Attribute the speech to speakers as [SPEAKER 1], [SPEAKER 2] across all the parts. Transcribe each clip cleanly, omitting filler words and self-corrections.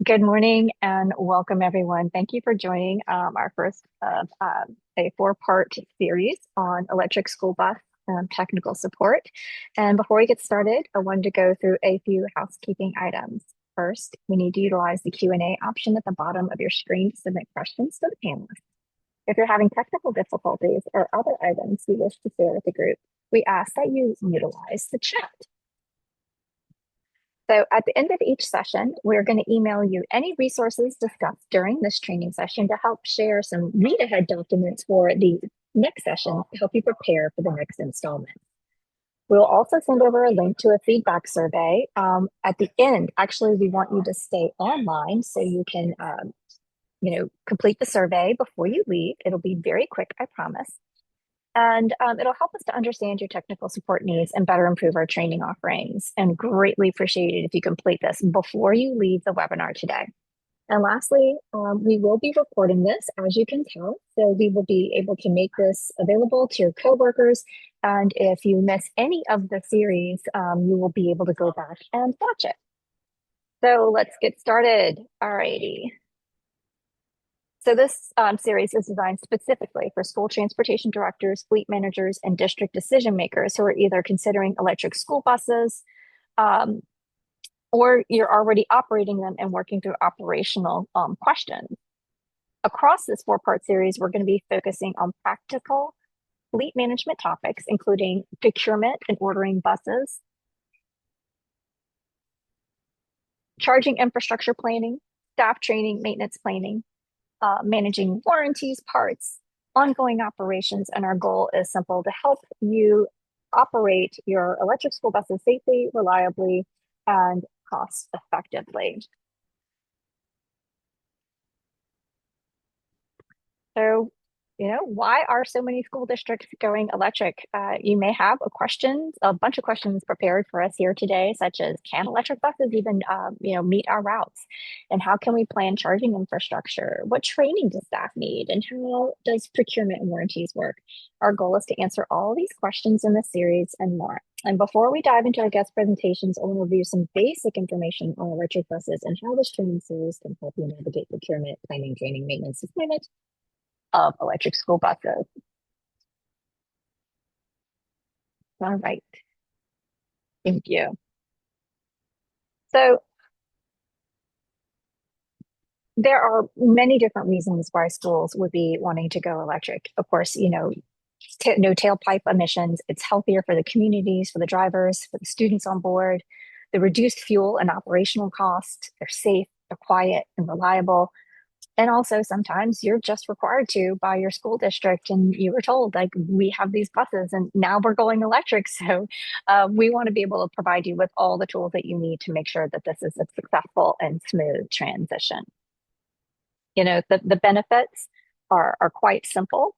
[SPEAKER 1] Good morning and welcome, everyone. Thank you for joining our first of a four-part series on electric school bus technical support. And before we get started, I wanted to go through a few housekeeping items. First, we need to utilize the Q&A option at the bottom of your screen to submit questions to the panelists. If you're having technical difficulties or other items you wish to share with the group, we ask that you utilize the chat. So at the end of each session, we're going to email you any resources discussed during this training session to help share some read-ahead documents for the next session to help you prepare for the next installment. We'll also send over a link to a feedback survey at the end. Actually, we want you to stay online so you can complete the survey before you leave. It'll be very quick, I promise. And it'll help us to understand your technical support needs and better improve our training offerings. And greatly appreciate it if you complete this before you leave the webinar today. And lastly, we will be recording this, as you can tell. So we will be able to make this available to your coworkers. And if you miss any of the series, you will be able to go back and watch it. So let's get started. All righty. So this series is designed specifically for school transportation directors, fleet managers, and district decision makers who are either considering electric school buses or you're already operating them and working through operational questions. Across this four-part series, we're going to be focusing on practical fleet management topics, including procurement and ordering buses, charging infrastructure planning, staff training, maintenance planning, managing warranties, parts, ongoing operations, and our goal is simple: to help you operate your electric school buses safely, reliably, and cost effectively. So, why are so many school districts going electric? You may have a bunch of questions prepared for us here today, such as, can electric buses even, meet our routes? And how can we plan charging infrastructure? What training does staff need? And how does procurement and warranties work? Our goal is to answer all these questions in this series and more. And before we dive into our guest presentations, I want to review some basic information on electric buses and how this training series can help you navigate procurement, planning, training, maintenance, deployment of electric school buses. All right. Thank you. So there are many different reasons why schools would be wanting to go electric. Of course, no tailpipe emissions. It's healthier for the communities, for the drivers, for the students on board. The reduced fuel and operational cost. They're safe, they're quiet and reliable. And also sometimes you're just required to by your school district and you were told, like, we have these buses and now we're going electric. So we want to be able to provide you with all the tools that you need to make sure that this is a successful and smooth transition. The benefits are quite simple.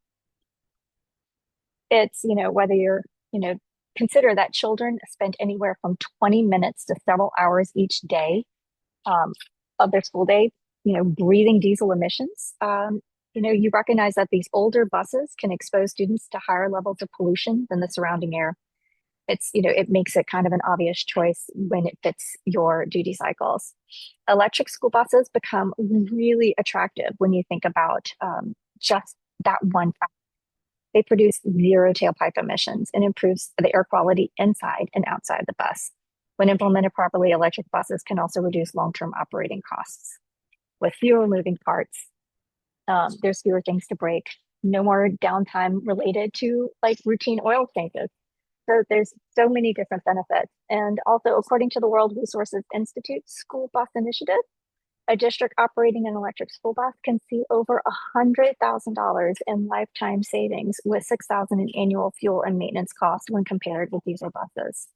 [SPEAKER 1] It's, whether consider that children spend anywhere from 20 minutes to several hours each day of their school day breathing diesel emissions. You recognize that these older buses can expose students to higher levels of pollution than the surrounding air. It makes it kind of an obvious choice when it fits your duty cycles. Electric school buses become really attractive when you think about just that one fact. They produce zero tailpipe emissions and improves the air quality inside and outside the bus. When implemented properly, electric buses can also reduce long-term operating costs. With fewer moving parts, there's fewer things to break, no more downtime related to like routine oil changes. So there's so many different benefits. And also, according to the World Resources Institute School Bus Initiative, a district operating an electric school bus can see over $100,000 in lifetime savings with $6,000 in annual fuel and maintenance costs when compared with diesel buses.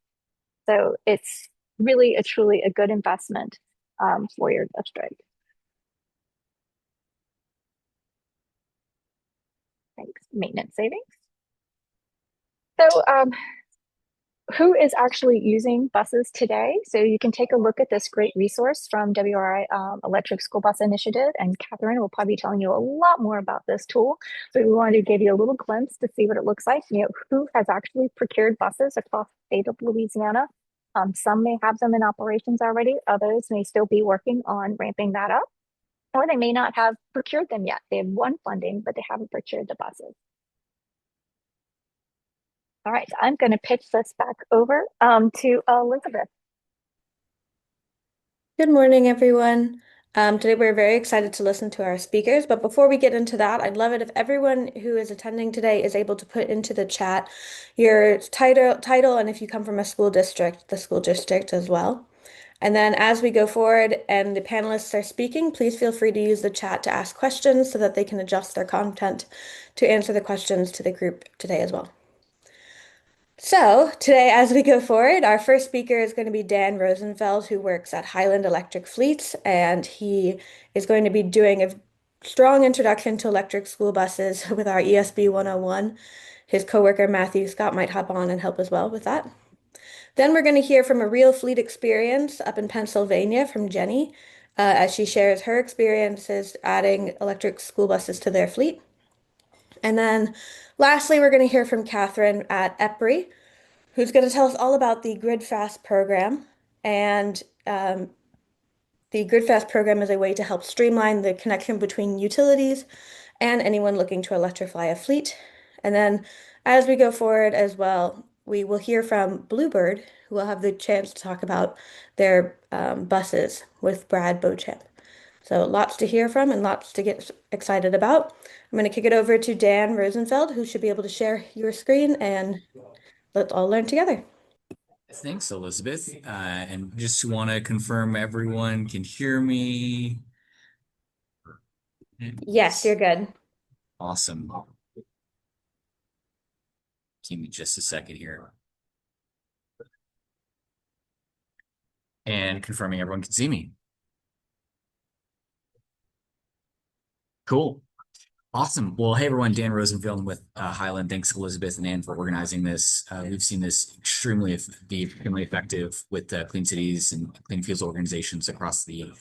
[SPEAKER 1] So it's really truly a good investment for your district. Thanks. Maintenance savings. So who is actually using buses today? So you can take a look at this great resource from WRI Electric School Bus Initiative, and Catherine will probably be telling you a lot more about this tool. So we wanted to give you a little glimpse to see what it looks like, who has actually procured buses across the state of Louisiana. Some may have them in operations already, others may still be working on ramping that up, or they may not have procured them yet. They have won funding, but they haven't procured the buses. All right, I'm going to pitch this back over to Elizabeth.
[SPEAKER 2] Good morning, everyone. Today we're very excited to listen to our speakers, but before we get into that, I'd love it if everyone who is attending today is able to put into the chat your title, and if you come from a school district, the school district as well. And then as we go forward and the panelists are speaking, please feel free to use the chat to ask questions so that they can adjust their content to answer the questions to the group today as well. So, today, as we go forward, our first speaker is going to be Dan Rosenfeld, who works at Highland Electric Fleets, and he is going to be doing a strong introduction to electric school buses with our ESB 101. His coworker Matthew Scott might hop on and help as well with that. Then we're going to hear from a real fleet experience up in Pennsylvania from Jenny, as she shares her experiences adding electric school buses to their fleet. And then lastly, we're going to hear from Catherine at EPRI, who's going to tell us all about the GridFast program. And the GridFast program is a way to help streamline the connection between utilities and anyone looking to electrify a fleet. And then as we go forward as well, we will hear from Bluebird, who will have the chance to talk about their buses with Brad Beauchamp. So lots to hear from and lots to get excited about. I'm going to kick it over to Dan Rosenfeld, who should be able to share your screen, and let's all learn together.
[SPEAKER 3] Thanks, Elizabeth. And just want to confirm everyone can hear me.
[SPEAKER 2] Yes, you're good.
[SPEAKER 3] Awesome. Give me just a second here. And confirming everyone can see me. Cool. Awesome. Well, hey everyone, Dan Rosenfeld with Highland. Thanks, Elizabeth and Ann, for organizing this. We've seen this be extremely effective with clean cities and clean fuels organizations across the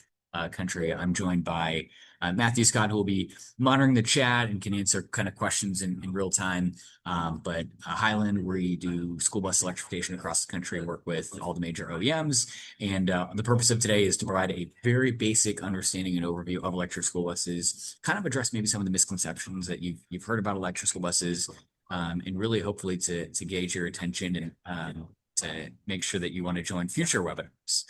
[SPEAKER 3] country. I'm joined by Matthew Scott, who will be monitoring the chat and can answer kind of questions in real time. But Highland, we do school bus electrification across the country and work with all the major OEMs. And the purpose of today is to provide a very basic understanding and overview of electric school buses, kind of address maybe some of the misconceptions that you've heard about electric school buses, and really hopefully to gauge your attention and to make sure that you want to join future webinars.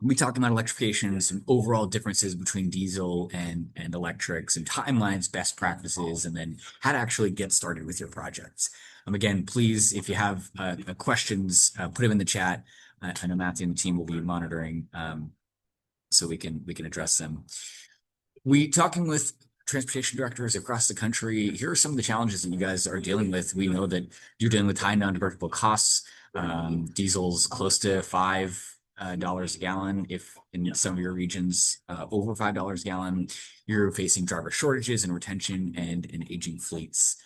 [SPEAKER 3] We talked about electrification, some overall differences between diesel and electrics, and timelines, best practices, and then how to actually get started with your projects. Again, please, if you have questions, put them in the chat. I know Matthew and the team will be monitoring, so we can address them. We talking with transportation directors across the country. Here are some of the challenges that you guys are dealing with. We know that you're dealing with high non-deductible costs. Diesel's close to $5 a gallon. If in some of your regions over $5 a gallon, you're facing driver shortages and retention and aging fleets.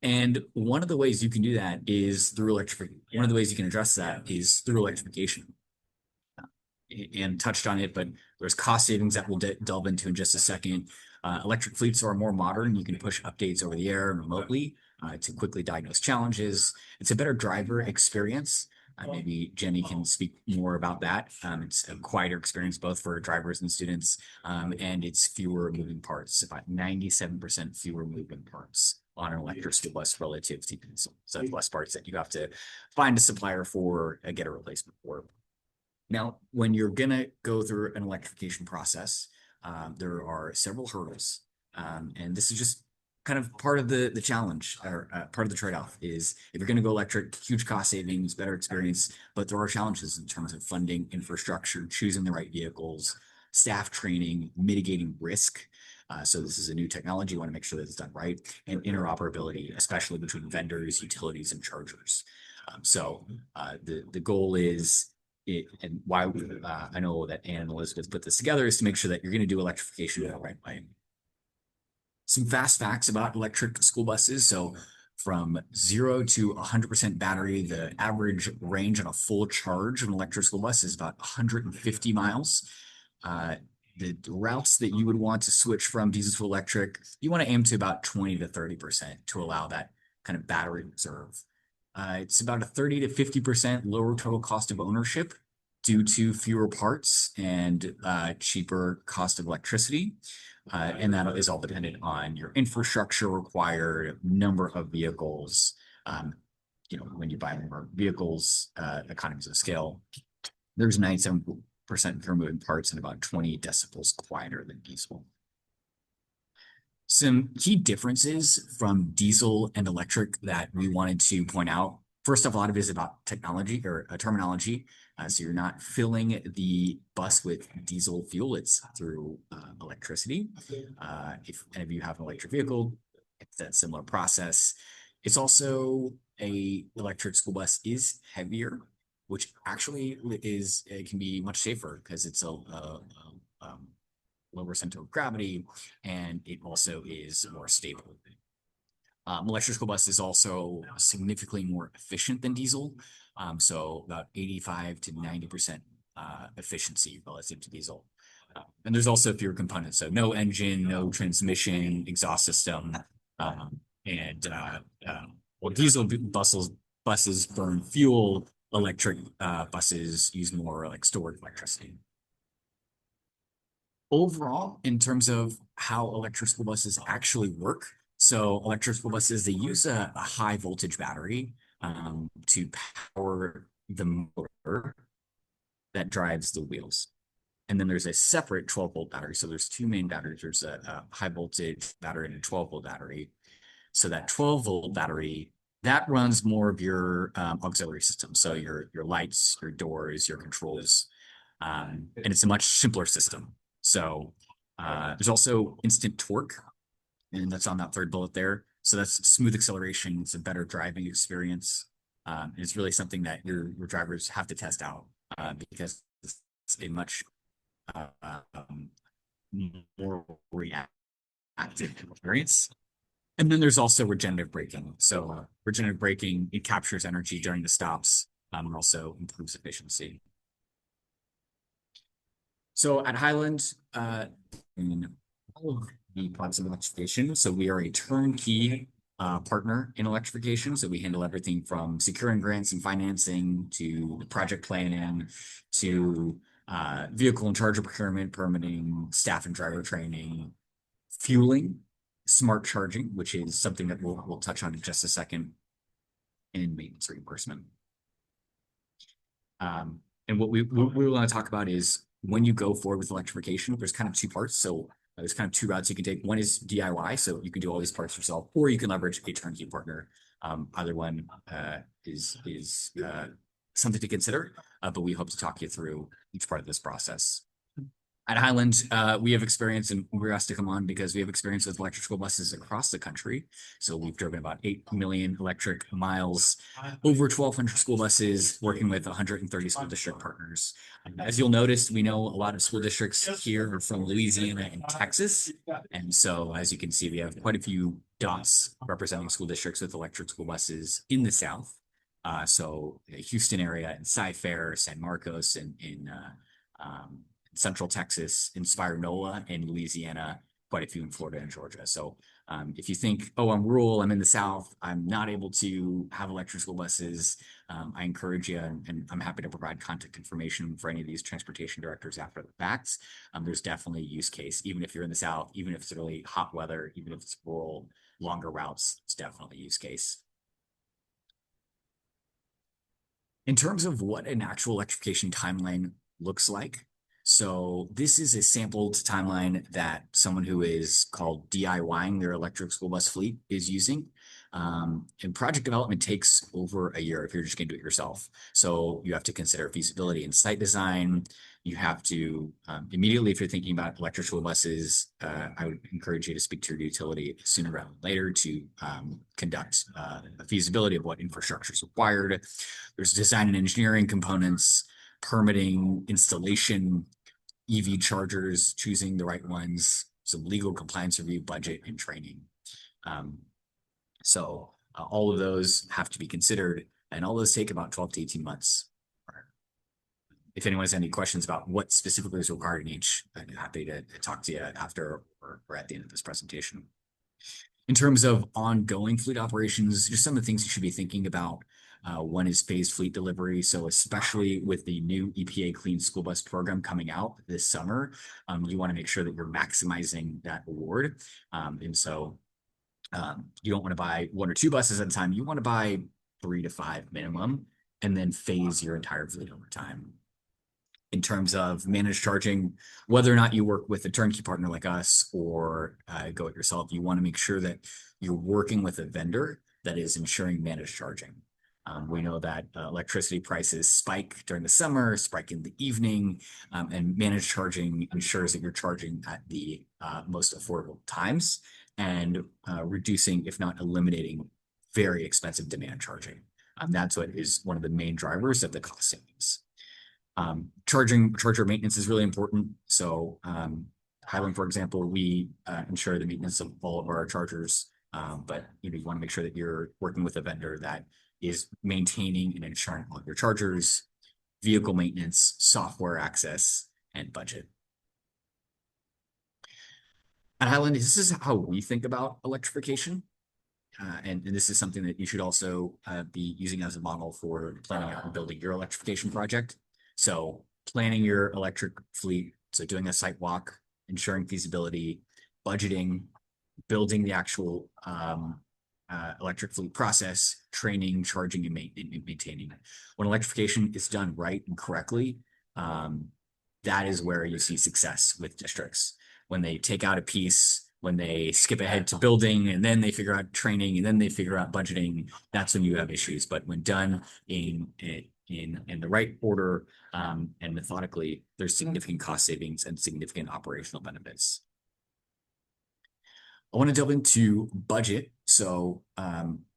[SPEAKER 3] And one of the ways you can do that is through electrification. One of the ways you can address that is through electrification. And touched on it, but there's cost savings that we'll delve into in just a second. Electric fleets are more modern. You can push updates over the air and remotely to quickly diagnose challenges. It's a better driver experience. Maybe Jenny can speak more about that. It's a quieter experience both for drivers and students, and it's fewer moving parts, about 97% fewer moving parts on an electric school bus relative to diesel. So less parts that you have to find a supplier for, get a replacement for. Now, when you're going to go through an electrification process, there are several hurdles. And this is just kind of part of the challenge, or part of the trade-off is if you're going to go electric, huge cost savings, better experience, but there are challenges in terms of funding, infrastructure, choosing the right vehicles, staff training, mitigating risk. So this is a new technology. You want to make sure that it's done right, and interoperability, especially between vendors, utilities, and chargers. So the goal is and why I know that Ann and Elizabeth put this together is to make sure that you're going to do electrification the right way. Some fast facts about electric school buses. So from 0 to 100% battery, the average range on a full charge of an electric school bus is about 150 miles. The routes that you would want to switch from diesel to electric, you want to aim to about 20 to 30% to allow that kind of battery reserve. It's about a 30 to 50% lower total cost of ownership due to fewer parts and cheaper cost of electricity. And that is all dependent on your infrastructure required, number of vehicles. When you buy more vehicles, economies of scale, there's 97% fewer moving parts and about 20 decibels quieter than diesel. Some key differences from diesel and electric that we wanted to point out. First off, a lot of it is about technology or terminology. So you're not filling the bus with diesel fuel, it's through electricity. If any of you have an electric vehicle, it's that similar process. It's also a electric school bus is heavier, which actually it can be much safer because it's a lower center of gravity, and it also is more stable. Electric school bus is also significantly more efficient than diesel, so about 85 to 90% efficiency relative to diesel. And there's also fewer components, so no engine, no transmission, exhaust system, diesel buses burn fuel. Electric buses use more like stored electricity. Overall, in terms of how electric school buses actually work, so electric school buses, they use a high voltage battery to power the motor that drives the wheels. And then there's a separate 12-volt battery. So there's two main batteries. There's a high voltage battery and a 12-volt battery. So that 12-volt battery, that runs more of your auxiliary system. So your lights, your doors, your controls. And it's a much simpler system. So there's also instant torque, and that's on that third bullet there. So that's smooth acceleration. It's a better driving experience. It's really something that your drivers have to test out because it's a much more reactive experience. And then there's also regenerative braking. So regenerative braking, it captures energy during the stops and also improves efficiency. So at Highland, in all of the parts of electrification, so we are a turnkey partner in electrification. So we handle everything from securing grants and financing to the project planning to vehicle and charger procurement, permitting, staff and driver training, fueling, smart charging, which is something that we'll touch on in just a second, and maintenance reimbursement. And what we want to talk about is when you go forward with electrification, there's kind of two parts. So there's kind of two routes you can take. One is DIY, so you can do all these parts yourself, or you can leverage a turnkey partner. Either one is something to consider, but we hope to talk you through each part of this process. At Highland, we have experience, and we're asked to come on because we have experience with electric school buses across the country. So we've driven about 8 million electric miles, over 1,200 school buses, working with 130 school district partners. As you'll notice, we know a lot of school districts here are from Louisiana and Texas. And so, as you can see, we have quite a few dots representing school districts with electric school buses in the South. So the Houston area, and Cy-Fair, San Marcos, and in Central Texas, Inspire NOLA in Louisiana, quite a few in Florida and Georgia. So if you think, oh, I'm rural, I'm in the South, I'm not able to have electric school buses, I encourage you, and I'm happy to provide contact information for any of these transportation directors after the fact. There's definitely a use case, even if you're in the South, even if it's really hot weather, even if it's rural, longer routes, it's definitely a use case. In terms of what an actual electrification timeline looks like, so this is a sampled timeline that someone who is called DIYing their electric school bus fleet is using. And project development takes over a year if you're just going to do it yourself. So you have to consider feasibility and site design. You have to immediately, if you're thinking about electric school buses, I would encourage you to speak to your utility sooner rather than later to conduct a feasibility of what infrastructure is required. There's design and engineering components, permitting, installation, EV chargers, choosing the right ones, some legal compliance review, budget, and training. So all of those have to be considered, and all those take about 12 to 18 months. If anyone has any questions about what specifically is required in each, I'm happy to talk to you after or at the end of this presentation. In terms of ongoing fleet operations, just some of the things you should be thinking about. One is phased fleet delivery. So especially with the new EPA Clean School Bus program coming out this summer, you want to make sure that you're maximizing that award. And so you don't want to buy 1 or 2 buses at a time. You want to buy 3 to 5 minimum, and then phase your entire fleet over time. In terms of managed charging, whether or not you work with a turnkey partner like us or go it yourself, you want to make sure that you're working with a vendor that is ensuring managed charging. We know that electricity prices spike during the summer, spike in the evening, and managed charging ensures that you're charging at the most affordable times and reducing, if not eliminating, very expensive demand charging. That's what is one of the main drivers of the cost savings. Charger maintenance is really important. So Highland, for example, we ensure the maintenance of all of our chargers, but you want to make sure that you're working with a vendor that is maintaining and ensuring all of your chargers, vehicle maintenance, software access, and budget. At Highland, this is how we think about electrification. And this is something that you should also be using as a model for planning out and building your electrification project. So planning your electric fleet, so doing a site walk, ensuring feasibility, budgeting, building the actual electric fleet process, training, charging, and maintaining. When electrification is done right and correctly, that is where you see success with districts. When they take out a piece, when they skip ahead to building, and then they figure out training, and then they figure out budgeting, that's when you have issues. But when done in the right order and methodically, there's significant cost savings and significant operational benefits. I want to delve into budget. So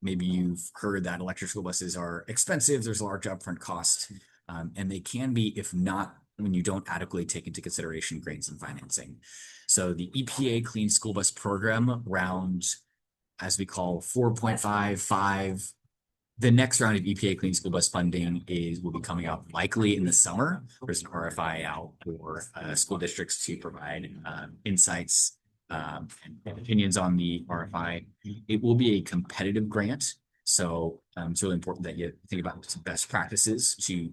[SPEAKER 3] maybe you've heard that electric school buses are expensive. There's a large upfront cost, and they can be, if not when you don't adequately take into consideration grants and financing. So the EPA Clean School Bus Program round, as we call 4.55, the next round of EPA Clean School Bus funding will be coming out likely in the summer. There's an RFI out for school districts to provide insights and opinions on the RFI. It will be a competitive grant. So it's really important that you think about some best practices to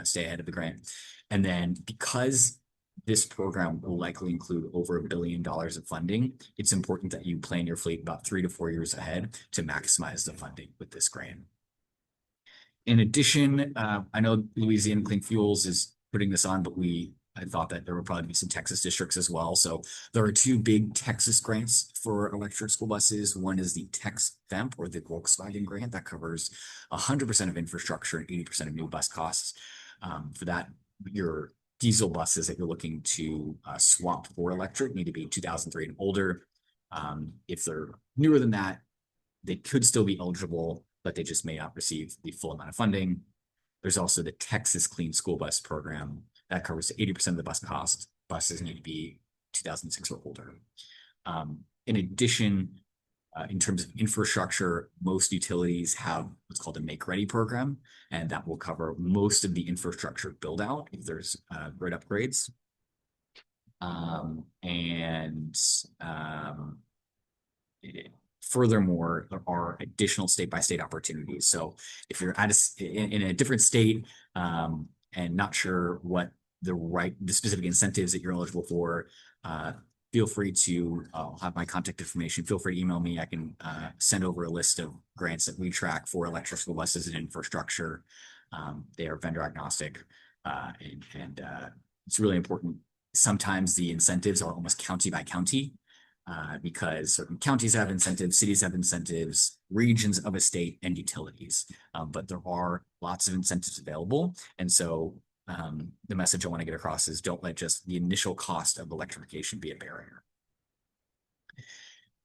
[SPEAKER 3] stay ahead of the grant. And then because this program will likely include over $1 billion of funding, it's important that you plan your fleet about 3 to 4 years ahead to maximize the funding with this grant. In addition, I know Louisiana Clean Fuels is putting this on, but I thought that there would probably be some Texas districts as well. So there are 2 big Texas grants for electric school buses. One is the TexVEMP, or the Volkswagen grant, that covers 100% of infrastructure and 80% of new bus costs. For that, your diesel buses that you're looking to swap for electric need to be 2003 and older. If they're newer than that, they could still be eligible, but they just may not receive the full amount of funding. There's also the Texas Clean School Bus Program that covers 80% of the bus cost. Buses need to be 2006 or older. In addition, in terms of infrastructure, most utilities have what's called a Make Ready program, and that will cover most of the infrastructure build out if there's grid upgrades. Furthermore, there are additional state-by-state opportunities. So if you're in a different state and not sure what the specific incentives that you're eligible for, feel free to have my contact information. Feel free to email me. I can send over a list of grants that we track for electric school buses and infrastructure. They are vendor agnostic, and it's really important. Sometimes the incentives are almost county by county because certain counties have incentives, cities have incentives, regions of a state, and utilities. But there are lots of incentives available. And so the message I want to get across is don't let just the initial cost of electrification be a barrier.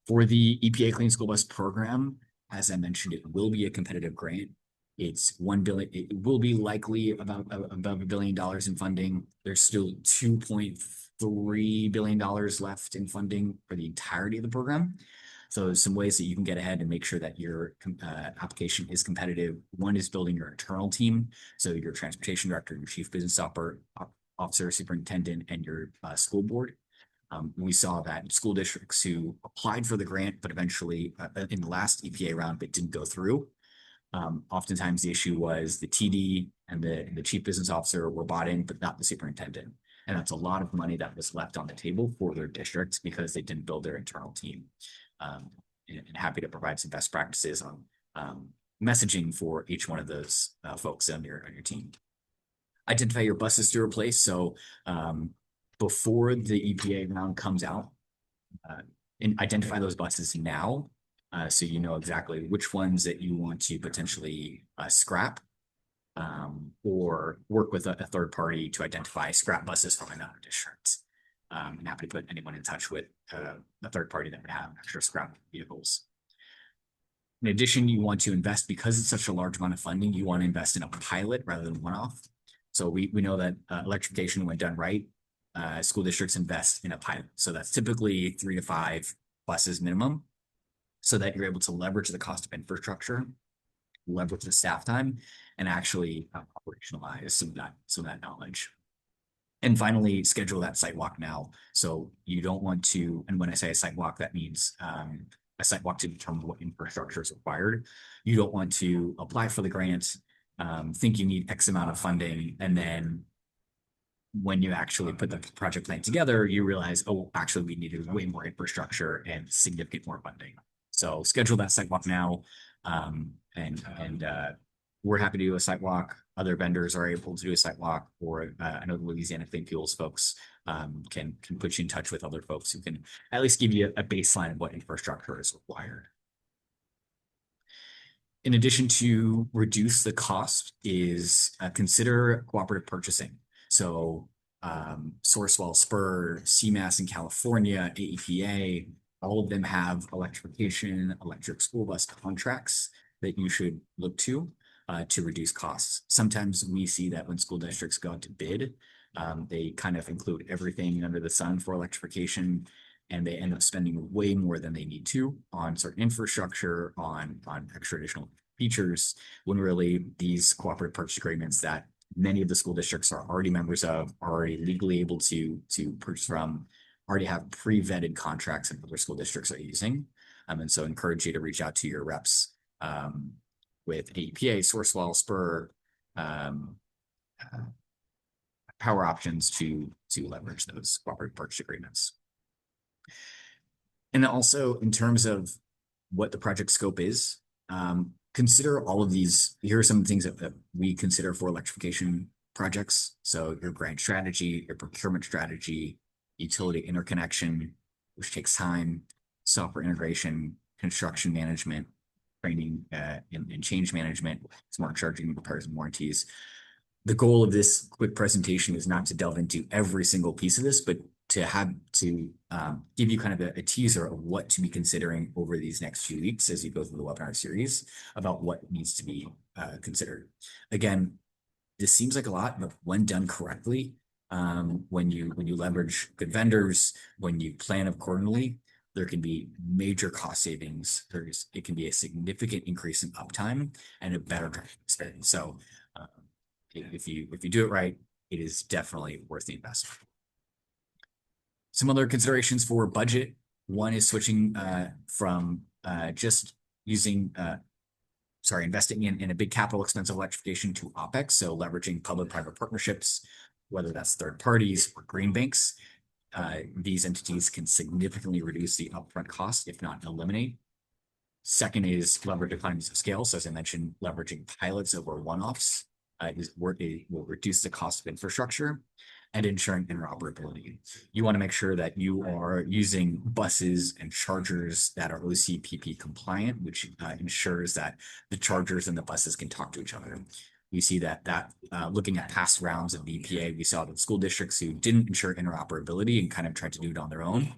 [SPEAKER 3] For the EPA Clean School Bus Program, as I mentioned, it will be a competitive grant. It's $1 billion. It will be likely above $1 billion in funding. There's still $2.3 billion left in funding for the entirety of the program. So there's some ways that you can get ahead and make sure that your application is competitive. One is building your internal team. So your transportation director, your chief business officer, superintendent, and your school board. We saw that school districts who applied for the grant, but eventually in the last EPA round, it didn't go through. Oftentimes the issue was the TD and the chief business officer were bought in, but not the superintendent. And that's a lot of money that was left on the table for their districts because they didn't build their internal team. And happy to provide some best practices on messaging for each one of those folks on your team. Identify your buses to replace. So before the EPA round comes out, and identify those buses now, so you know exactly which ones that you want to potentially scrap, or work with a third party to identify scrap buses from another district. I'm happy to put anyone in touch with a third party that would have extra scrap vehicles. In addition, you want to invest, because it's such a large amount of funding, you want to invest in a pilot rather than one-off. So we know that electrification, when done right, school districts invest in a pilot. So that's typically 3 to 5 buses minimum, so that you're able to leverage the cost of infrastructure, leverage the staff time, and actually operationalize some of that knowledge. And finally, schedule that site walk now. So you don't want to, and when I say a site walk, that means a site walk to determine what infrastructure is required. You don't want to apply for the grant, think you need X amount of funding, and then when you actually put the project plan together, you realize, oh, actually we needed way more infrastructure and significant more funding. So schedule that site walk now, and we're happy to do a site walk. Other vendors are able to do a site walk, or I know the Louisiana Clean Fuels folks can put you in touch with other folks who can at least give you a baseline of what infrastructure is required. In addition to reduce the cost is consider cooperative purchasing. So Sourcewell, Spur, CMAS in California, AEPA, all of them have electrification, electric school bus contracts that you should look to reduce costs. Sometimes we see that when school districts go out to bid, they kind of include everything under the sun for electrification, and they end up spending way more than they need to on certain infrastructure, on extra additional features, when really these cooperative purchase agreements that many of the school districts are already members of, are already legally able to purchase from, already have pre-vetted contracts that other school districts are using. And so encourage you to reach out to your reps with AEPA, Sourcewell, Spur, power options to leverage those cooperative purchase agreements. And also, in terms of what the project scope is, consider all of these. Here are some things that we consider for electrification projects. So your grant strategy, your procurement strategy, utility interconnection, which takes time, software integration, construction management, training, and change management, smart charging, repairs and warranties. The goal of this quick presentation is not to delve into every single piece of this, but to give you kind of a teaser of what to be considering over these next few weeks as you go through the webinar series about what needs to be considered. Again, this seems like a lot, but when done correctly, when you leverage good vendors, when you plan accordingly, there can be major cost savings. It can be a significant increase in uptime and a better driving experience. So if you do it right, it is definitely worth the investment. Some other considerations for budget. One is switching from just using, investing in a big capital expense of electrification to OpEx. So leveraging public-private partnerships, whether that's third parties or green banks. These entities can significantly reduce the upfront cost, if not eliminate. Second is leverage economies of scale. So as I mentioned, leveraging pilots over one-offs will reduce the cost of infrastructure, and ensuring interoperability. You want to make sure that you are using buses and chargers that are OCPP compliant, which ensures that the chargers and the buses can talk to each other. We see that looking at past rounds of the EPA, we saw that school districts who didn't ensure interoperability and kind of tried to do it on their own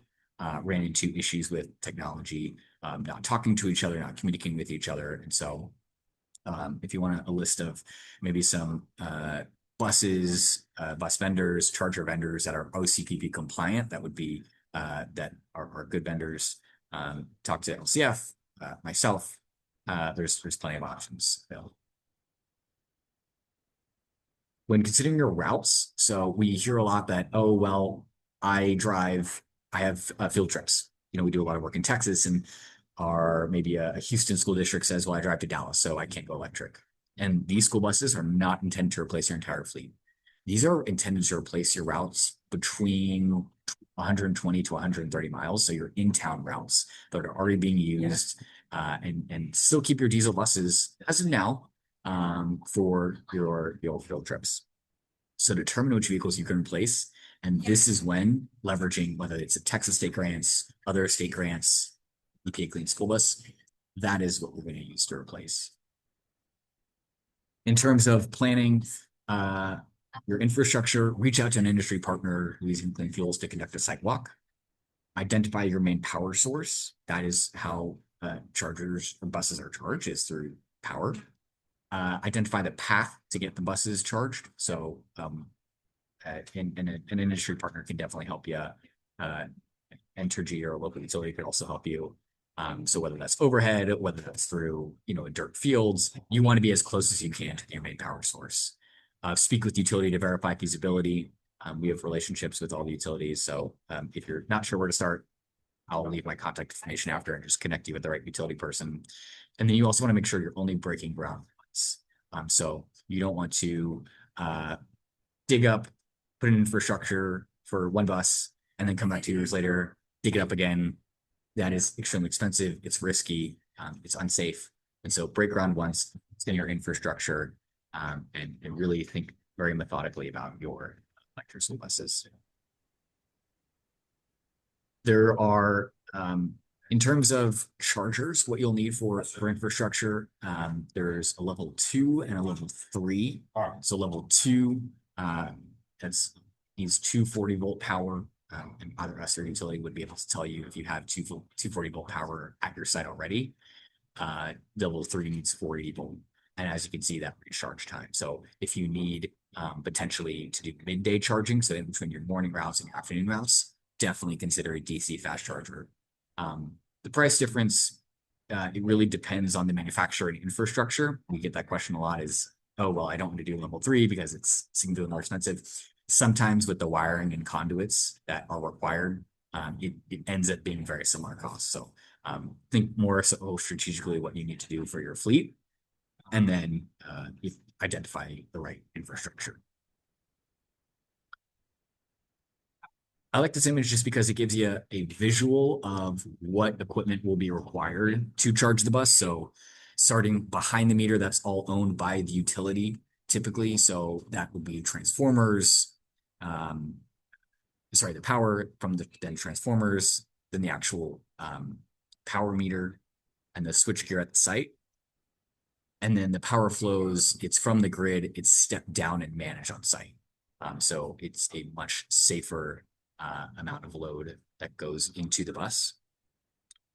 [SPEAKER 3] ran into issues with technology, not talking to each other, not communicating with each other. And so if you want a list of maybe some buses, bus vendors, charger vendors that are OCPP compliant, that would be that are good vendors. Talk to LCF, myself. There's plenty of options available. When considering your routes, so we hear a lot that, oh, well, I have field trips. We do a lot of work in Texas, and are maybe a Houston school district says, well, I drive to Dallas, so I can't go electric. And these school buses are not intended to replace your entire fleet. These are intended to replace your routes between 120 to 130 miles. So your in-town routes that are already being used, and still keep your diesel buses as of now, for your field trips. So determine which vehicles you can replace. And this is when leveraging, whether it's a Texas state grants, other state grants, EPA Clean School Bus, that is what we're going to use to replace. In terms of planning your infrastructure, reach out to an industry partner who is using clean fuels to conduct a site walk. Identify your main power source. That is how chargers or buses are charged, is through power. Identify the path to get the buses charged. So an industry partner can definitely help you. Entergy or a local utility could also help you. So whether that's overhead, whether that's through, dirt fields, you want to be as close as you can to your main power source. Speak with utility to verify feasibility. We have relationships with all the utilities. So if you're not sure where to start, I'll leave my contact information after and just connect you with the right utility person. And then you also want to make sure you're only breaking ground once. So you don't want to dig up, put in infrastructure for one bus, and then come back 2 years later, dig it up again. That is extremely expensive. It's risky. It's unsafe. And so break ground once, in your infrastructure, and really think very methodically about your electric school buses. There are, in terms of chargers, what you'll need for infrastructure, there's a level 2 and a level 3. So level 2, that's needs 240-volt power. And either us or utility would be able to tell you if you have 240-volt power at your site already. Level 3 needs 480-volt. And as you can see, that recharge time. So if you need potentially to do midday charging, so in between your morning routes and your afternoon routes, definitely consider a DC fast charger. The price difference, it really depends on the manufacturer and infrastructure. We get that question a lot is, oh, well, I don't want to do level 3 because it's significantly more expensive. Sometimes with the wiring and conduits that are required, it ends up being very similar costs. So think more so strategically what you need to do for your fleet, and then you identify the right infrastructure. I like this image just because it gives you a visual of what equipment will be required to charge the bus. So starting behind the meter, that's all owned by the utility typically. So that would be transformers, the power from then transformers, then the actual power meter and the switch gear at the site. And then the power flows, it's from the grid, it's stepped down and managed on site. So it's a much safer amount of load that goes into the bus.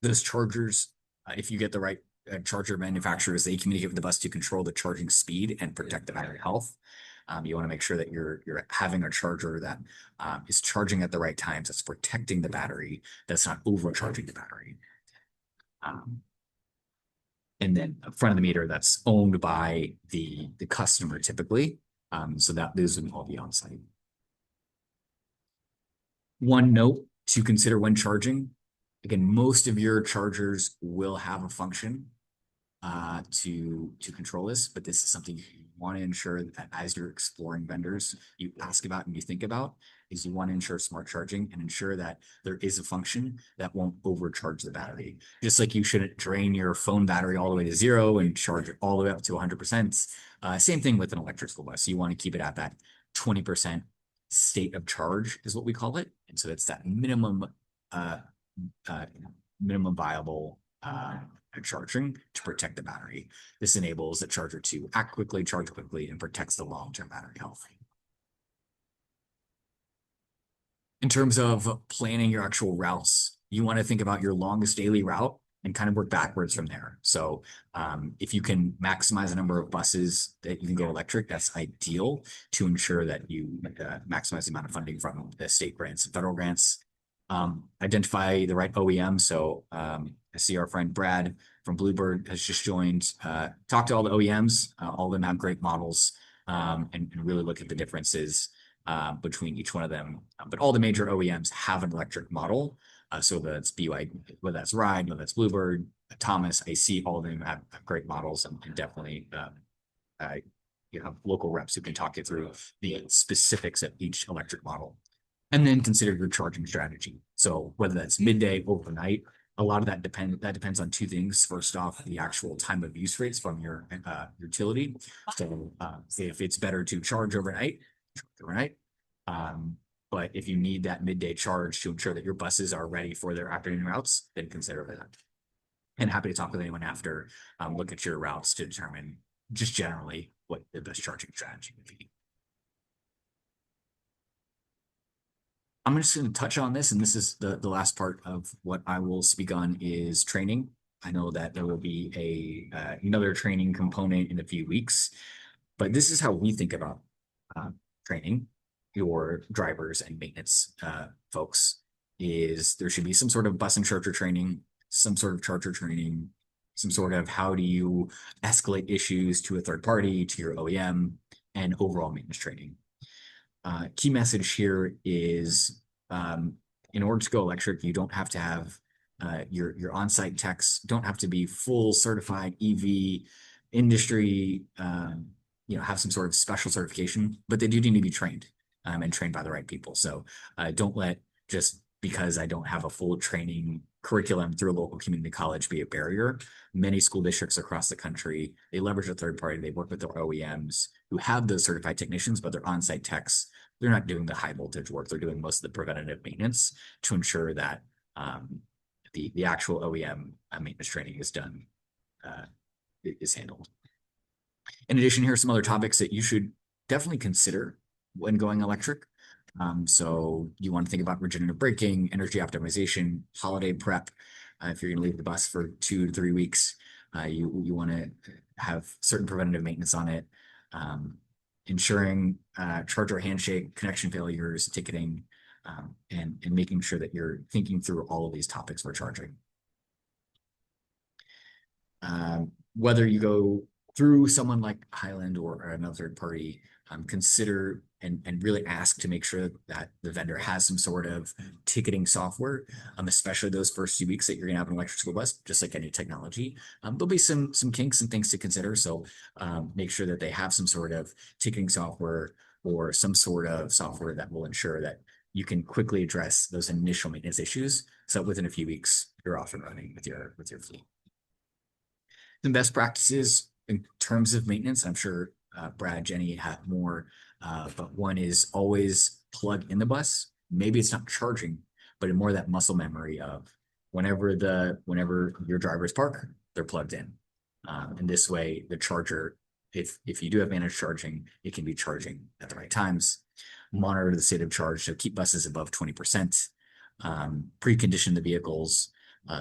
[SPEAKER 3] Those chargers, if you get the right charger manufacturers, they communicate with the bus to control the charging speed and protect the battery health. You want to make sure that you're having a charger that is charging at the right times, that's protecting the battery, that's not overcharging the battery. And then up front of the meter, that's owned by the customer typically. So that those would all be on site. One note to consider when charging. Again, most of your chargers will have a function to control this, but this is something you want to ensure that as you're exploring vendors, you ask about and you think about, is you want to ensure smart charging and ensure that there is a function that won't overcharge the battery. Just like you shouldn't drain your phone battery all the way to 0 and charge it all the way up to 100%. Same thing with an electric school bus. You want to keep it at that 20% state of charge is what we call it. And so it's that minimum viable charging to protect the battery. This enables the charger to act quickly, charge quickly, and protects the long-term battery health. In terms of planning your actual routes, you want to think about your longest daily route and kind of work backwards from there. So if you can maximize the number of buses that you can go electric, that's ideal to ensure that you maximize the amount of funding from the state grants and federal grants. Identify the right OEM. So I see our friend Brad from Bluebird has just joined. Talk to all the OEMs. All of them have great models, and really look at the differences. between each one of them. But all the major OEMs have an electric model. So that's BYD, whether that's Ride, whether that's Bluebird, Thomas, I see all of them have great models, and definitely you have local reps who can talk you through the specifics of each electric model. And then consider your charging strategy. So whether that's midday, overnight, a lot of that depends on two things. First off, the actual time of use rates from your utility. So if it's better to charge overnight, but if you need that midday charge to ensure that your buses are ready for their afternoon routes, then consider that. And happy to talk with anyone after, look at your routes to determine just generally what the best charging strategy would be. I'm just going to touch on this, and this is the last part of what I will speak on is training. I know that there will be another training component in a few weeks, but this is how we think about training your drivers and maintenance folks. Is there should be some sort of bus and charger training, some sort of charger training, some sort of how do you escalate issues to a third party, to your OEM, and overall maintenance training. Key message here is in order to go electric, you don't have to have your on-site techs don't have to be full certified EV industry, have some sort of special certification, but they do need to be trained and trained by the right people. So don't let just because I don't have a full training curriculum through a local community college be a barrier. Many school districts across the country, they leverage a third party, they work with their OEMs who have those certified technicians, but they're on-site techs. They're not doing the high voltage work. They're doing most of the preventative maintenance to ensure that the actual OEM maintenance training is done, is handled. In addition, here are some other topics that you should definitely consider when going electric. So you want to think about regenerative braking, energy optimization, holiday prep. If you're going to leave the bus for 2 to 3 weeks, you want to have certain preventative maintenance on it. Ensuring charger handshake, connection failures, ticketing, and making sure that you're thinking through all of these topics for charging. Whether you go through someone like Highland or another third party, consider and really ask to make sure that the vendor has some sort of ticketing software, especially those first few weeks that you're going to have an electric school bus, just like any technology. There'll be some kinks and things to consider. So make sure that they have some sort of ticketing software or some sort of software that will ensure that you can quickly address those initial maintenance issues. So within a few weeks, you're off and running with your fleet. Some best practices in terms of maintenance, I'm sure Brad, Jenny have more, but one is always plug in the bus. Maybe it's not charging, but more that muscle memory of whenever your drivers park, they're plugged in. And this way, the charger, if you do have managed charging, it can be charging at the right times. Monitor the state of charge, so keep buses above 20%. Precondition the vehicles.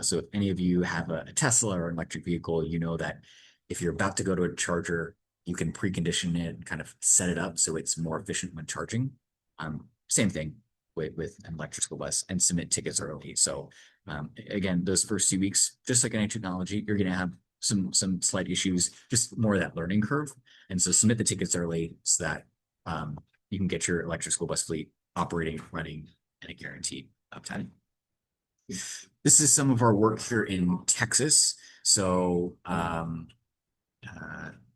[SPEAKER 3] So if any of you have a Tesla or an electric vehicle, you know that if you're about to go to a charger, you can precondition it and kind of set it up so it's more efficient when charging. Same thing with an electric school bus, and submit tickets early. So again, those first 2 weeks, just like any technology, you're going to have some slight issues, just more of that learning curve. And so submit the tickets early so that you can get your electric school bus fleet operating, running, and a guaranteed uptime. This is some of our work here in Texas. So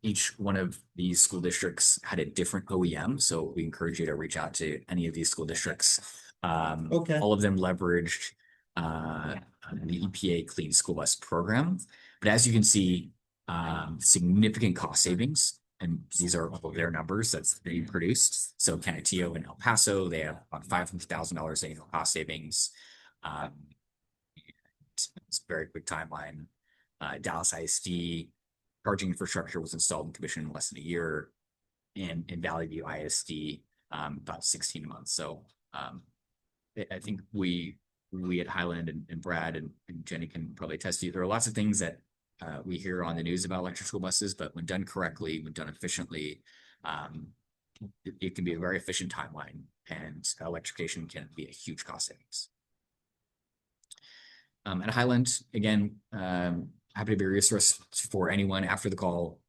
[SPEAKER 3] each one of these school districts had a different OEM. So we encourage you to reach out to any of these school districts. Okay. All of them leveraged the EPA Clean School Bus Program. But as you can see, significant cost savings. And these are all their numbers that's being produced. So Canutillo and El Paso, they have about $500,000 annual cost savings. It's a very quick timeline. Dallas ISD charging infrastructure was installed and commissioned in less than a year, and in Valley View ISD about 16 months. So I think we at Highland and Brad and Jenny can probably attest to you. There are lots of things that we hear on the news about electric school buses, but when done correctly, when done efficiently, it can be a very efficient timeline, and electrification can be a huge cost savings. At Highland, again, happy to be a resource for anyone after the call.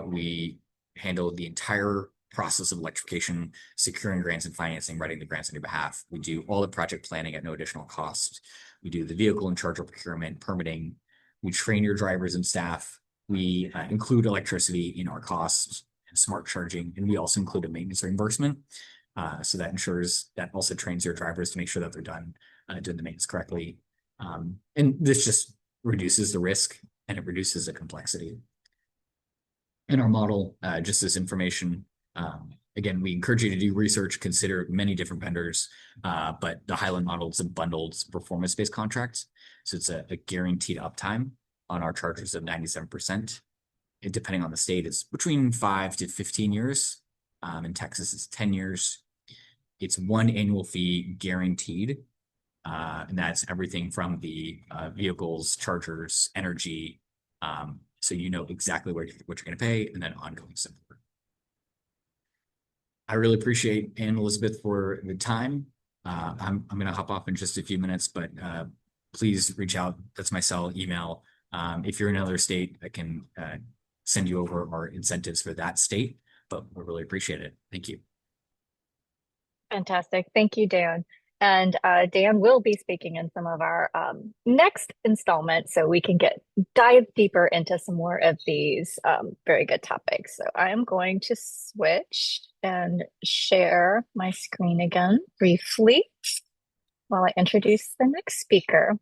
[SPEAKER 3] We handle the entire process of electrification, securing grants and financing, writing the grants on your behalf. We do all the project planning at no additional cost. We do the vehicle and charger procurement, permitting. We train your drivers and staff. We include electricity in our costs and smart charging, and we also include a maintenance reimbursement. So that ensures that also trains your drivers to make sure that they're doing the maintenance correctly. And this just reduces the risk and it reduces the complexity. In our model, just this information, again, we encourage you to do research, consider many different vendors, but the Highland model is a bundled performance-based contract. So it's a guaranteed uptime on our chargers of 97%. And depending on the state, it's between 5 to 15 years. In Texas, it's 10 years. It's one annual fee guaranteed. And that's everything from the vehicles, chargers, energy. So you know exactly what you're going to pay, and then ongoing support. I really appreciate Anne Elizabeth for the time. I'm going to hop off in just a few minutes, but please reach out. That's my cell, email. If you're in another state, I can send you over our incentives for that state, but we really appreciate it. Thank you.
[SPEAKER 1] Fantastic. Thank you, Dan. And Dan will be speaking in some of our next installments so we can dive deeper into some more of these very good topics. So I am going to switch and share my screen again briefly while I introduce the next speaker.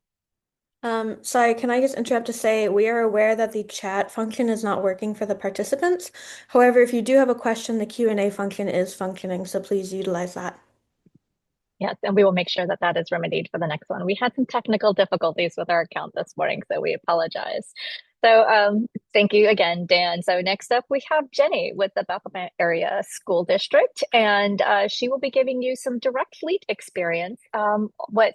[SPEAKER 2] Sorry, can I just interrupt to say we are aware that the chat function is not working for the participants. However, if you do have a question, the Q&A function is functioning, so please utilize that.
[SPEAKER 1] Yes, and we will make sure that that is remedied for the next one. We had some technical difficulties with our account this morning, so we apologize. So thank you again, Dan. So next up, we have Jenny with the Bethlehem Area School District, and she will be giving you some direct fleet experience, all the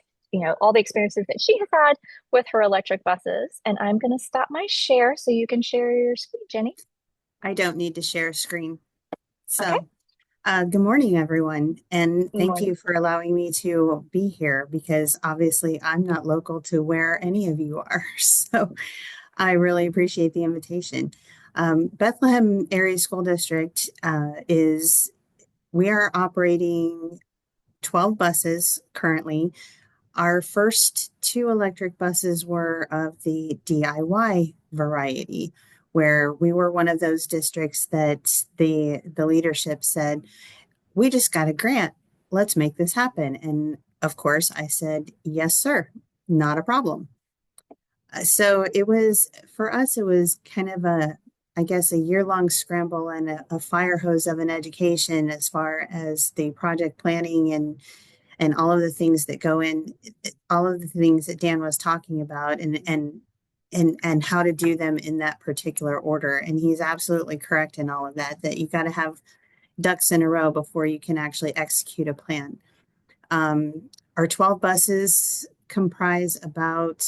[SPEAKER 1] experiences that she has had with her electric buses. And I'm going to stop my share so you can share your screen, Jenny.
[SPEAKER 4] I don't need to share a screen. So,
[SPEAKER 1] okay.
[SPEAKER 4] Good morning, everyone. And thank
[SPEAKER 1] Morning.
[SPEAKER 4] you for allowing me to be here because obviously I'm not local to where any of you are. So I really appreciate the invitation. Bethlehem Area School District we are operating 12 buses currently. Our first 2 electric buses were of the DIY variety, where we were one of those districts that the leadership said, we just got a grant. Let's make this happen. And of course, I said, yes, sir, not a problem. So for us, it was kind of a year-long scramble and a fire hose of an education as far as the project planning and all of the things that go in, all of the things that Dan was talking about and how to do them in that particular order. And he's absolutely correct in all of that you got to have ducks in a row before you can actually execute a plan. Our 12 buses comprise about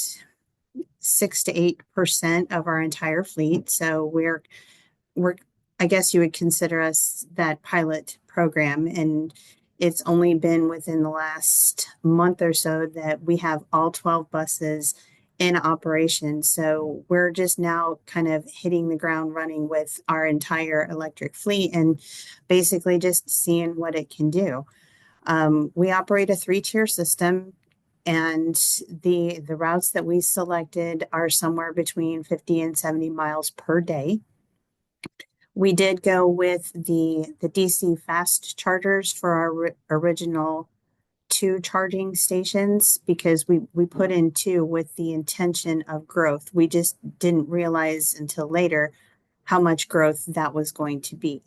[SPEAKER 4] 6 to 8% of our entire fleet. So we're, I guess you would consider us that pilot program. And it's only been within the last month or so that we have all 12 buses in operation. So we're just now kind of hitting the ground running with our entire electric fleet and basically just seeing what it can do. We operate a 3-tier system, and the routes that we selected are somewhere between 50 and 70 miles per day. We did go with the DC fast chargers for our original 2 charging stations because we put in 2 with the intention of growth. We just didn't realize until later how much growth that was going to be.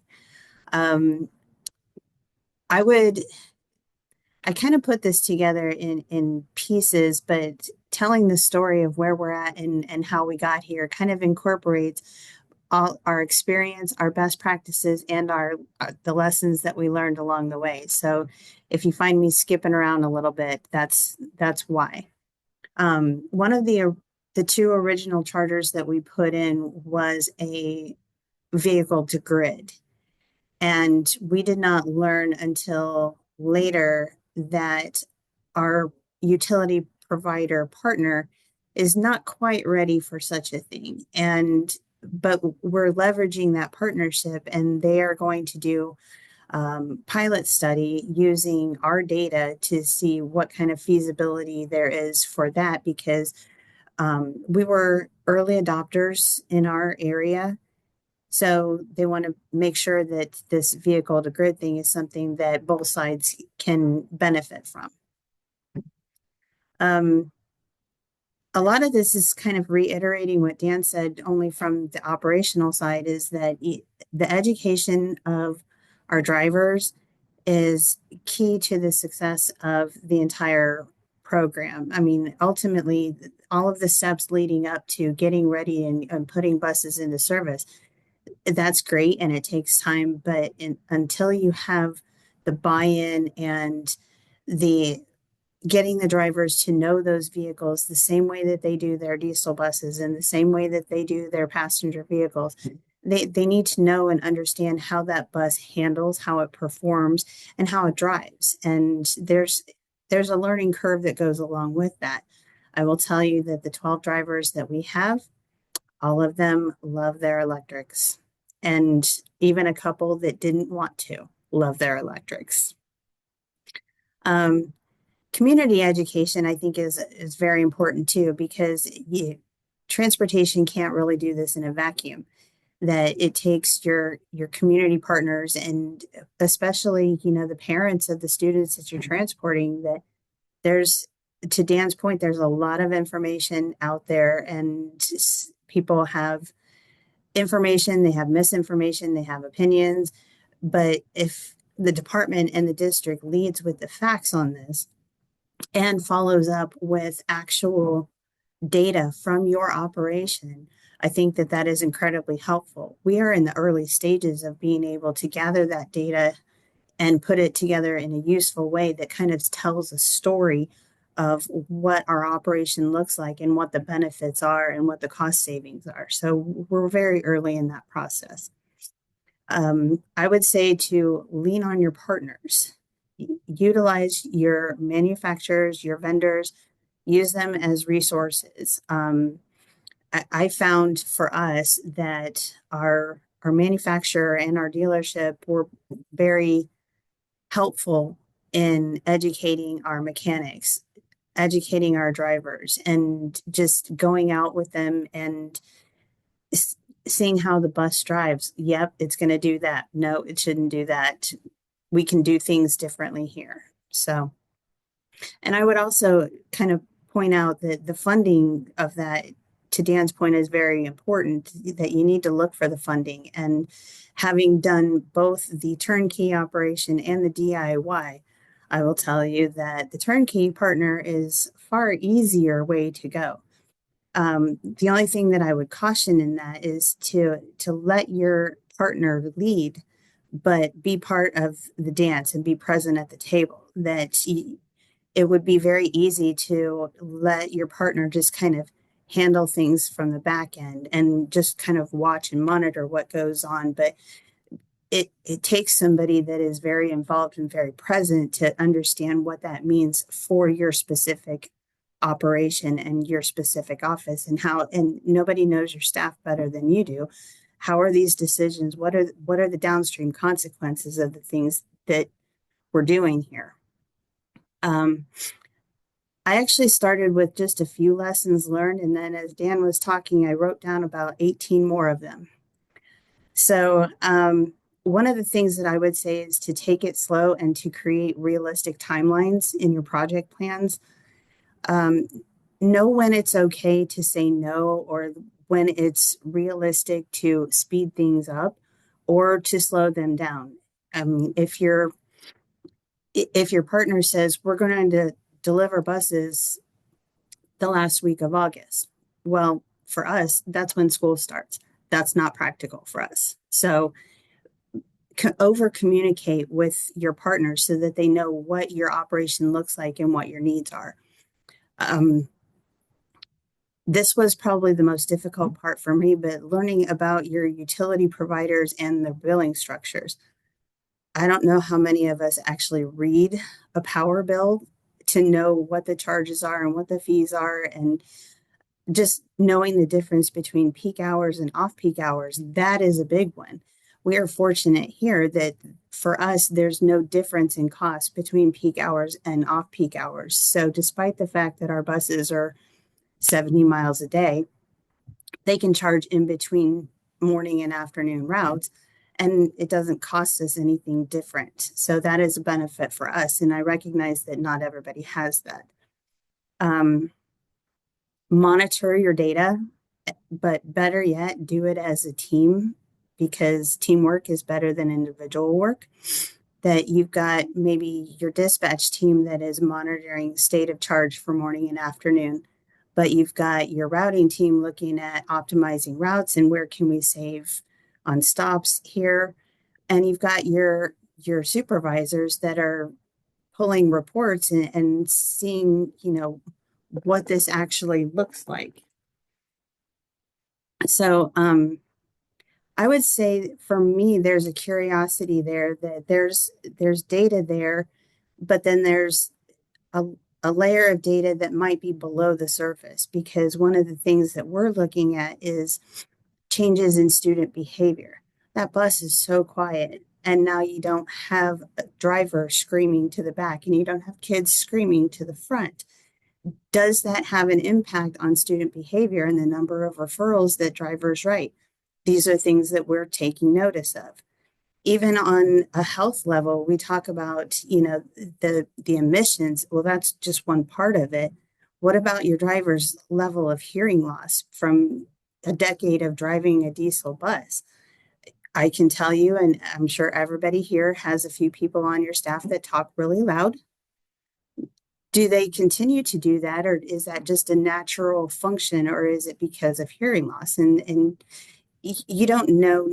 [SPEAKER 4] I kind of put this together in pieces, but telling the story of where we're at and how we got here kind of incorporates all our experience, our best practices, and the lessons that we learned along the way. So if you find me skipping around a little bit, that's why. One of the 2 original chargers that we put in was a vehicle to grid. And we did not learn until later that our utility provider partner is not quite ready for such a thing. But we're leveraging that partnership, and they are going to do pilot study using our data to see what kind of feasibility there is for that, because we were early adopters in our area. So they want to make sure that this vehicle to grid thing is something that both sides can benefit from. A lot of this is kind of reiterating what Dan said, only from the operational side, is that the education of our drivers is key to the success of the entire program. I mean, ultimately, all of the steps leading up to getting ready and putting buses into service, that's great and it takes time, but until you have the buy-in and the getting the drivers to know those vehicles the same way that they do their diesel buses and the same way that they do their passenger vehicles, they need to know and understand how that bus handles, how it performs, and how it drives. And there's a learning curve that goes along with that. I will tell you that the 12 drivers that we have, all of them love their electrics. And even a couple that didn't want to love their electrics. Community education, I think, is very important too, because transportation can't really do this in a vacuum. That it takes your community partners, and especially, you know, the parents of the students that you're transporting. That there's, to Dan's point, there's a lot of information out there, and people have information, they have misinformation, they have opinions. But if the department and the district leads with the facts on this and follows up with actual data from your operation, I think that that is incredibly helpful. We are in the early stages of being able to gather that data and put it together in a useful way that kind of tells a story of what our operation looks like and what the benefits are and what the cost savings are. So we're very early in that process. I would say to lean on your partners, utilize your manufacturers, your vendors, use them as resources. I found for us that our manufacturer and our dealership were very helpful in educating our mechanics, educating our drivers, and just going out with them and seeing how the bus drives. Yep, it's going to do that. No, it shouldn't do that. We can do things differently here. So, and I would also kind of point out that the funding of that, to Dan's point, is very important, that you need to look for the funding. And having done both the turnkey operation and the DIY, I will tell you that the turnkey partner is far easier way to go. The only thing that I would caution in that is to let your partner lead, but be part of the dance and be present at the table. That it would be very easy to let your partner just kind of handle things from the back end and just kind of watch and monitor what goes on. But it takes somebody that is very involved and very present to understand what that means for your specific operation and your specific office, and how, and nobody knows your staff better than you do. How are these decisions? What are the downstream consequences of the things that we're doing here? I actually started with just a few lessons learned, and then as Dan was talking, I wrote down about 18 more of them. So one of the things that I would say is to take it slow and to create realistic timelines in your project plans. Know when it's okay to say no, or when it's realistic to speed things up or to slow them down. If your partner says we're going to deliver buses the last week of August, well, for us, that's when school starts. That's not practical for us. So over communicate with your partner so that they know what your operation looks like and what your needs are. This was probably the most difficult part for me, but learning about your utility providers and their billing structures. I don't know how many of us actually read a power bill to know what the charges are and what the fees are, and just knowing the difference between peak hours and off-peak hours. That is a big one. we are fortunate here that for us, there's no difference in cost between peak hours and off peak hours. So despite the fact that our buses are 70 miles a day, they can charge in between morning and afternoon routes, and it doesn't cost us anything different. So that is a benefit for us. And I recognize that not everybody has that. Monitor your data, but better yet, do it as a team, because teamwork is better than individual work. That you've got maybe your dispatch team that is monitoring state of charge for morning and afternoon, but you've got your routing team looking at optimizing routes and where can we save on stops here. And you've got your supervisors that are pulling reports and seeing, what this actually looks like. So I would say for me, there's a curiosity there, that there's data there, but then there's a, a layer of data that might be below the surface, because one of the things that we're looking at is changes in student behavior. That bus is so quiet, and now you don't have a driver screaming to the back and you don't have kids screaming to the front. Does that have an impact on student behavior and the number of referrals that drivers write? These are things that we're taking notice of. Even on a health level, we talk about, the emissions. Well, that's just one part of it. What about your driver's level of hearing loss from a decade of driving a diesel bus? I can tell you, and I'm sure everybody here has a few people on your staff that talk really loud. Do they continue to do that, or is that just a natural function, or is it because of hearing loss? And you don't know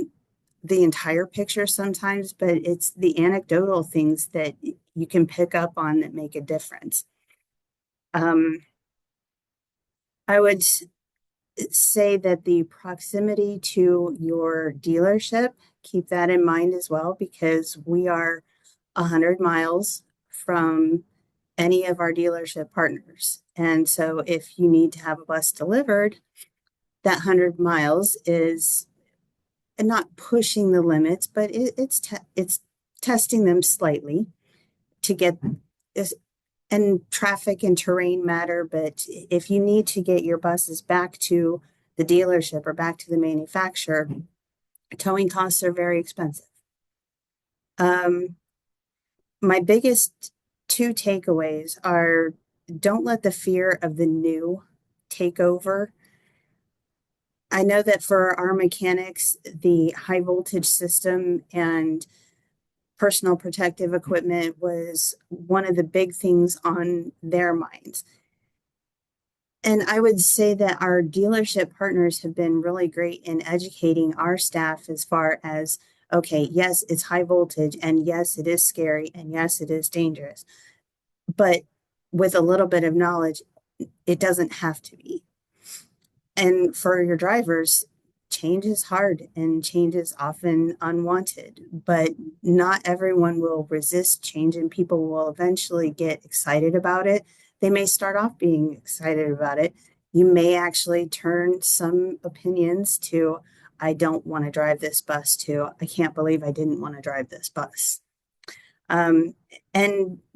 [SPEAKER 4] the entire picture sometimes, but it's the anecdotal things that you can pick up on that make a difference. I would say that the proximity to your dealership, keep that in mind as well, because we are 100 miles from any of our dealership partners. And so if you need to have a bus delivered, that 100 miles is not pushing the limits, but it's testing them slightly to get this. And traffic and terrain matter, but if you need to get your buses back to the dealership or back to the manufacturer, towing costs are very expensive. My biggest two takeaways are: don't let the fear of the new take over. I know that for our mechanics, the high voltage system and personal protective equipment was one of the big things on their minds. And I would say that our dealership partners have been really great in educating our staff as far as, okay, yes, it's high voltage, and yes, it is scary, and yes, it is dangerous. But with a little bit of knowledge, it doesn't have to be. And for your drivers, change is hard and change is often unwanted, but not everyone will resist change, and people will eventually get excited about it. They may start off being excited about it. You may actually turn some opinions to, I don't want to drive this bus, to, I can't believe I didn't want to drive this bus. And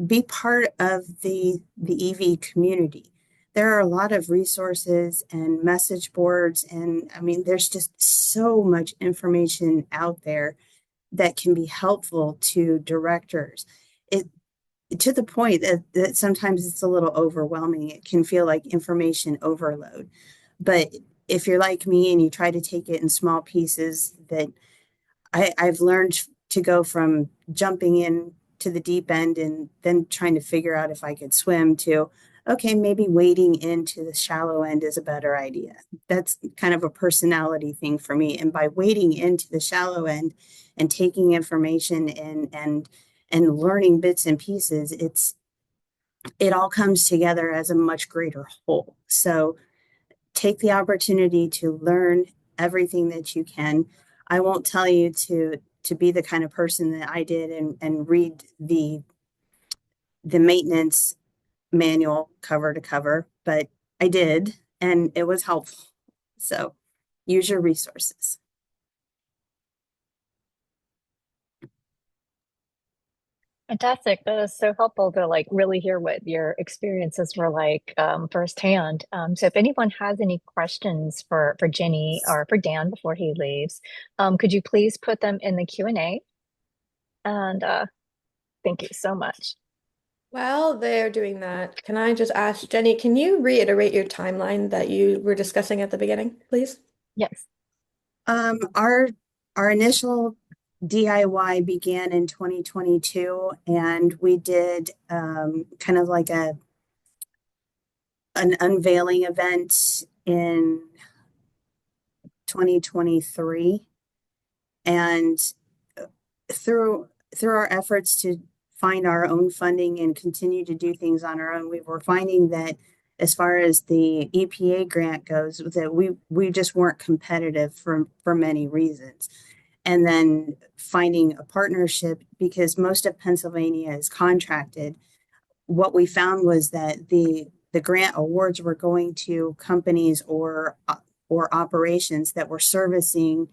[SPEAKER 4] be part of the EV community. There are a lot of resources and message boards, and I mean, there's just so much information out there that can be helpful to directors. It to the point that sometimes it's a little overwhelming. It can feel like information overload. But if you're like me and you try to take it in small pieces, that I've learned to go from jumping in to the deep end and then trying to figure out if I could swim, to, okay, maybe wading into the shallow end is a better idea. That's kind of a personality thing for me. And by wading into the shallow end and taking information and learning bits and pieces, it all comes together as a much greater whole. So take the opportunity to learn everything that you can. I won't tell you to be the kind of person that I did and read the maintenance manual cover to cover, but I did, and it was helpful. So use your resources.
[SPEAKER 1] Fantastic. That is so helpful to like really hear what your experiences were like firsthand. So if anyone has any questions for Jenny or for Dan before he leaves, could you please put them in the Q&A? And thank you so much.
[SPEAKER 2] While they're doing that, can I just ask Jenny, can you reiterate your timeline that you were discussing at the beginning, please?
[SPEAKER 1] Yes.
[SPEAKER 4] Um, our our initial DIY began in 2022, and we did kind of like a an unveiling event in 2023. And through our efforts to find our own funding and continue to do things on our own, we were finding that as far as the EPA grant goes, that we just weren't competitive for many reasons. And then finding a partnership because most of Pennsylvania is contracted. What we found was that the grant awards were going to companies or operations that were servicing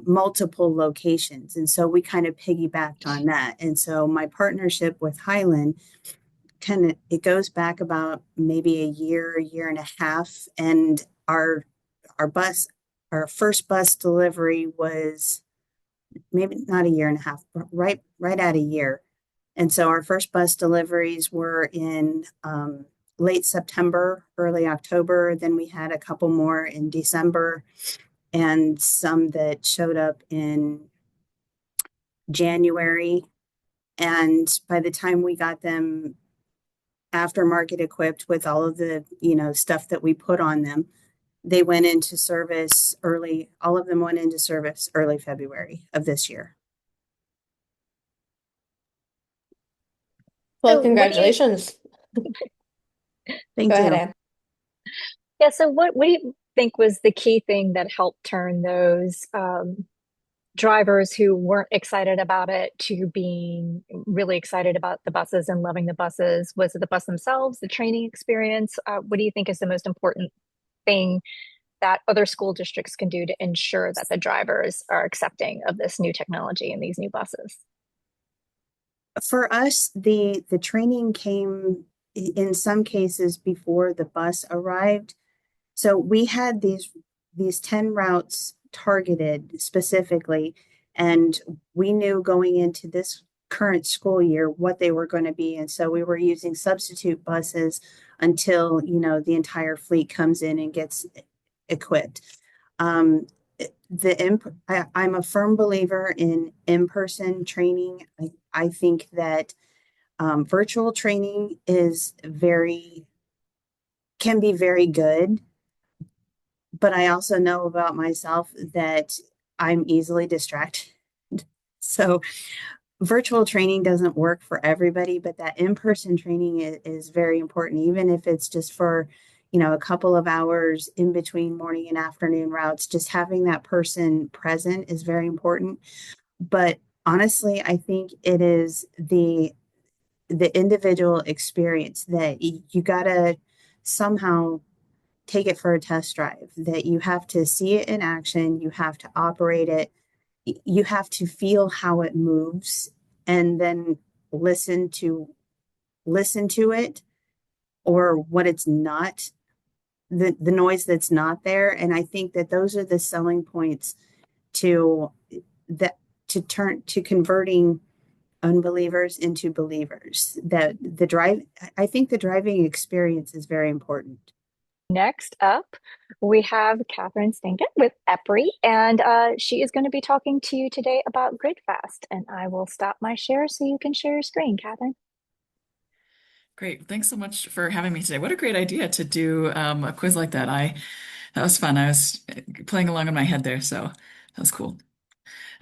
[SPEAKER 4] multiple locations. And so we kind of piggybacked on that. And so my partnership with Highland kind of it goes back about maybe a year and a half. And our bus, our first bus delivery was maybe not a year and a half, but right at a year. And so our first bus deliveries were in late September, early October. Then we had a couple more in December and some that showed up in January. And by the time we got them aftermarket equipped with all of the, stuff that we put on them, they went into service early. All of them went into service early February of this year.
[SPEAKER 2] Well,
[SPEAKER 1] So what do you,
[SPEAKER 2] congratulations. Go
[SPEAKER 4] Thank
[SPEAKER 2] ahead,
[SPEAKER 4] you.
[SPEAKER 2] Anne.
[SPEAKER 1] yeah, so what do you think was the key thing that helped turn those drivers who weren't excited about it to being really excited about the buses and loving the buses? Was it the bus themselves, the training experience? What do you think is the most important thing that other school districts can do to ensure that the drivers are accepting of this new technology and these new buses?
[SPEAKER 4] For us, the training came in some cases before the bus arrived. So we had these 10 routes targeted specifically, and we knew going into this current school year what they were going to be. And so we were using substitute buses until, the entire fleet comes in and gets equipped. Um, I'm a firm believer in in-person training. I think that virtual training can be very good, but I also know about myself that I'm easily distracted. So virtual training doesn't work for everybody, but that in-person training is very important, even if it's just for, a couple of hours in between morning and afternoon routes. Just having that person present is very important. But honestly, I think it is the individual experience that you gotta somehow take it for a test drive, that you have to see it in action, you have to operate it, you have to feel how it moves, and then listen to listen to it or what it's not, the noise that's not there. And I think that those are the selling points to that to turn to converting unbelievers into believers. That the drive I think the driving experience is very important.
[SPEAKER 1] Next up, we have Catherine Stinkin with EPRI, and she is going to be talking to you today about GridFast. And I will stop my share so you can share your screen, Catherine.
[SPEAKER 5] Great. Thanks so much for having me today. What a great idea to do a quiz like that. That was fun. I was playing along in my head there, so that was cool.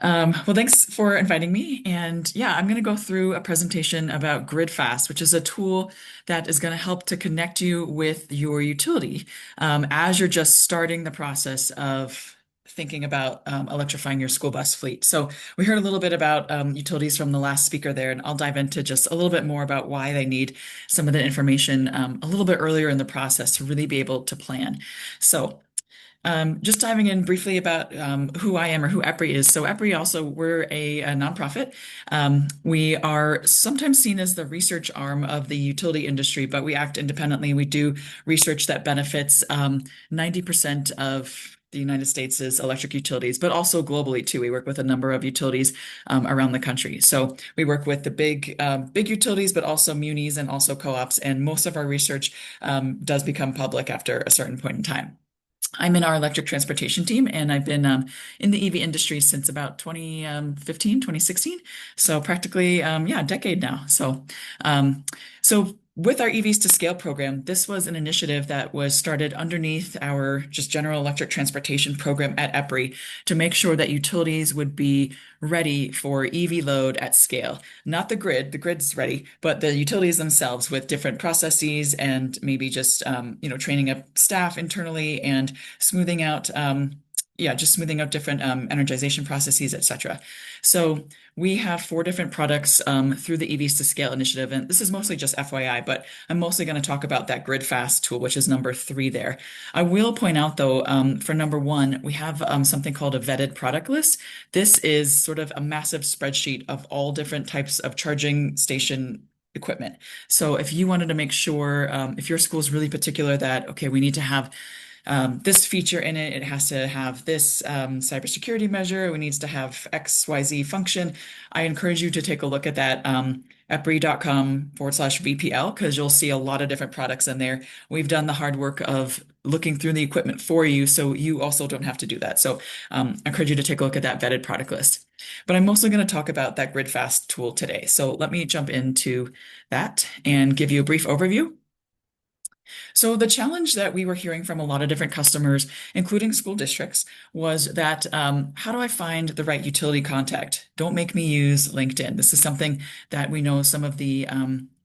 [SPEAKER 5] Well, thanks for inviting me. And yeah, I'm going to go through a presentation about GridFast, which is a tool that is going to help to connect you with your utility as you're just starting the process of thinking about electrifying your school bus fleet. So we heard a little bit about utilities from the last speaker there, and I'll dive into just a little bit more about why they need some of the information a little bit earlier in the process to really be able to plan. So Just diving in briefly about who I am or who EPRI is. So EPRI also, we're a nonprofit. We are sometimes seen as the research arm of the utility industry, but we act independently. We do research that benefits 90% of the United States' electric utilities, but also globally too. We work with a number of utilities around the country. So we work with the big utilities, but also munis and also co-ops. And most of our research does become public after a certain point in time. I'm in our electric transportation team, and I've been in the EV industry since about 2015, 2016. So practically, yeah, a decade now. So with our EVs to Scale program, this was an initiative that was started underneath our just general electric transportation program at EPRI to make sure that utilities would be ready for EV load at scale. Not the grid's ready, but the utilities themselves with different processes and maybe just training up staff internally and smoothing out just smoothing out different energization processes, etc. So we have 4 different products through the EVs to Scale initiative, and this is mostly just FYI, but I'm mostly going to talk about that grid fast tool, which is number 3 there. I will point out though, for number 1, we have something called a vetted product list. This is sort of a massive spreadsheet of all different types of charging station equipment. So if you wanted to make sure, if your school is really particular that, okay, we need to have this feature in it, it has to have this cybersecurity measure, it needs to have XYZ function, I encourage you to take a look at that epri.com/VPL because you'll see a lot of different products in there. We've done the hard work of looking through the equipment for you, so you also don't have to do that. So I encourage you to take a look at that vetted product list. But I'm mostly going to talk about that GridFast tool today. So let me jump into that and give you a brief overview. So the challenge that we were hearing from a lot of different customers, including school districts, was that how do I find the right utility contact? Don't make me use LinkedIn. This is something that we know some of the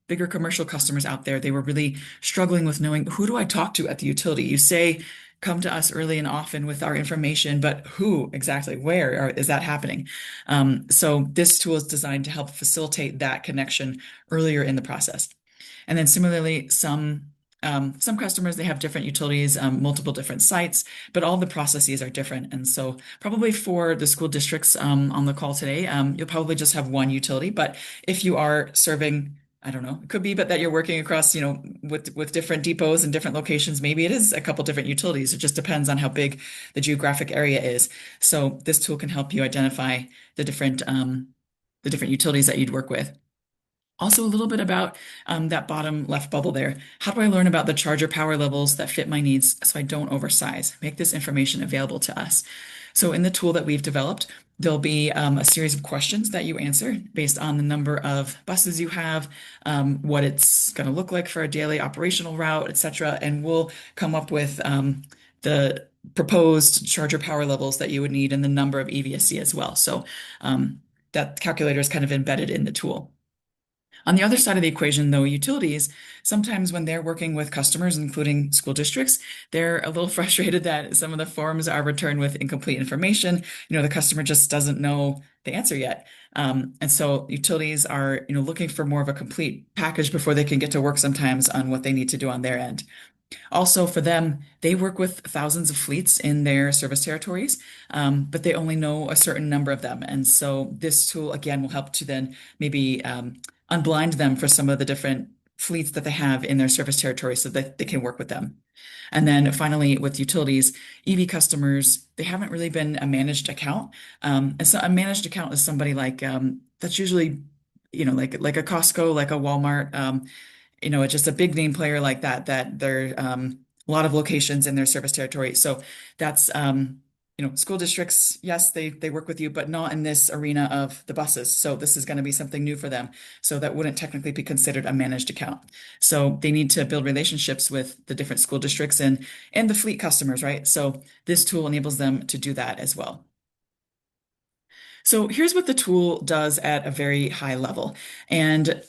[SPEAKER 5] bigger commercial customers out there, they were really struggling with knowing who do I talk to at the utility? You say, come to us early and often with our information, but who exactly, where is that happening? So this tool is designed to help facilitate that connection earlier in the process. And then similarly, some customers, they have different utilities, multiple different sites, but all the processes are different. And so probably for the school districts on the call today, you'll probably just have one utility. But if you are serving, I don't know, it could be, but that you're working across, with different depots and different locations, maybe it is a couple different utilities. It just depends on how big the geographic area is. So this tool can help you identify the different utilities that you'd work with. Also, a little bit about that bottom left bubble there. How do I learn about the charger power levels that fit my needs so I don't oversize? Make this information available to us. So in the tool that we've developed, there'll be a series of questions that you answer based on the number of buses you have, what it's going to look like for a daily operational route, etc. And we'll come up with the proposed charger power levels that you would need and the number of EVSC as well. So that calculator is kind of embedded in the tool. On the other side of the equation, though, utilities, sometimes when they're working with customers, including school districts, they're a little frustrated that some of the forms are returned with incomplete information. The customer just doesn't know the answer yet. And so utilities are, looking for more of a complete package before they can get to work sometimes on what they need to do on their end. Also, for them, they work with thousands of fleets in their service territories, but they only know a certain number of them. And so this tool, again, will help to then maybe unblind them for some of the different fleets that they have in their service territory so that they can work with them. And then finally, with utilities, EV customers, they haven't really been a managed account. And so a managed account is somebody like that's usually, like a Costco, like a Walmart, it's just a big name player like that they're a lot of locations in their service territory. So that's school districts, yes, they work with you, but not in this arena of the buses. So this is going to be something new for them. So that wouldn't technically be considered a managed account. So they need to build relationships with the different school districts and the fleet customers, right? So this tool enables them to do that as well. So here's what the tool does at a very high level. And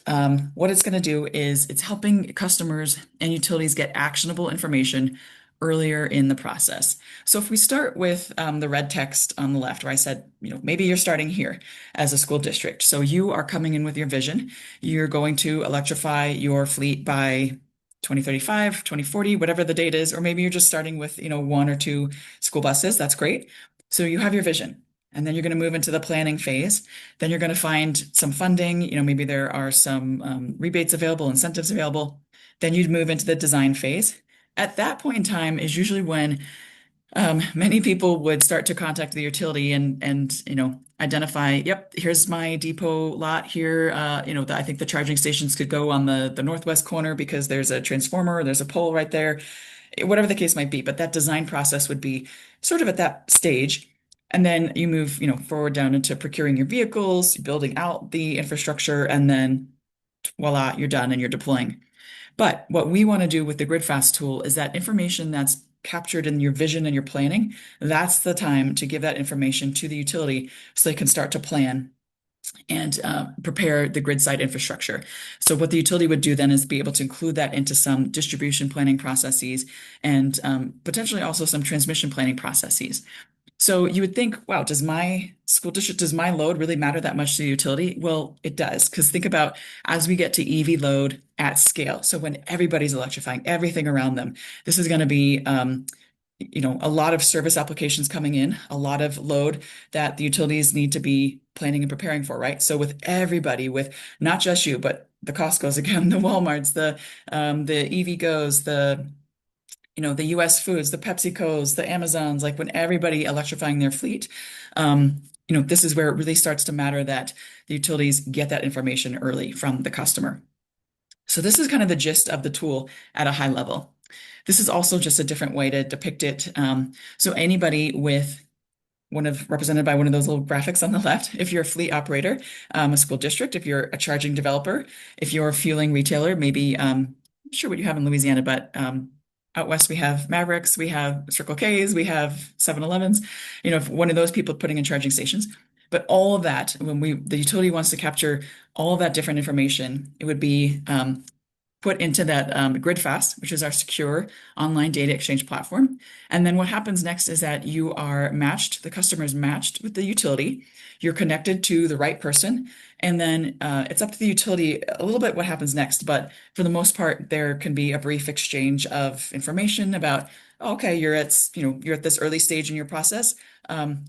[SPEAKER 5] what it's going to do is it's helping customers and utilities get actionable information earlier in the process. So if we start with the red text on the left, where I said, maybe you're starting here as a school district. So you are coming in with your vision. You're going to electrify your fleet by 2035, 2040, whatever the date is, or maybe you're just starting with, one or two school buses. That's great. So you have your vision. And then you're going to move into the planning phase. Then you're going to find some funding. Maybe there are some rebates available, incentives available. Then you'd move into the design phase. At that point in time is usually when many people would start to contact the utility and identify, yep, here's my depot lot here. I think the charging stations could go on the northwest corner because there's a transformer, there's a pole right there, whatever the case might be. But that design process would be sort of at that stage. And then you move, forward down into procuring your vehicles, building out the infrastructure, and then voila, you're done and you're deploying. But what we want to do with the GridFast tool is that information that's captured in your vision and your planning, that's the time to give that information to the utility so they can start to plan and prepare the grid site infrastructure. So what the utility would do then is be able to include that into some distribution planning processes and potentially also some transmission planning processes. So you would think, wow, does my school district, does my load really matter that much to the utility? Well, it does, because think about as we get to EV load at scale. So when everybody's electrifying everything around them, this is going to be, a lot of service applications coming in, a lot of load that the utilities need to be planning and preparing for, right? So with everybody, with not just you, but the Costco's again, the Walmarts, the EV Go's, the US Foods, the PepsiCo's, the Amazons, like when everybody electrifying their fleet, this is where it really starts to matter that the utilities get that information early from the customer. So this is kind of the gist of the tool at a high level. This is also just a different way to depict it. So anybody with represented by one of those little graphics on the left, if you're a fleet operator, a school district, if you're a charging developer, if you're a fueling retailer, maybe, I'm not sure what you have in Louisiana, but out west, we have Mavericks, we have Circle K's, we have 7-Elevens, if one of those people putting in charging stations. But all of that, when the utility wants to capture all of that different information, it would be put into that GridFast, which is our secure online data exchange platform. And then what happens next is that you are matched, the customer is matched with the utility, you're connected to the right person, and then it's up to the utility a little bit what happens next. But for the most part, there can be a brief exchange of information about, okay, you're at this early stage in your process.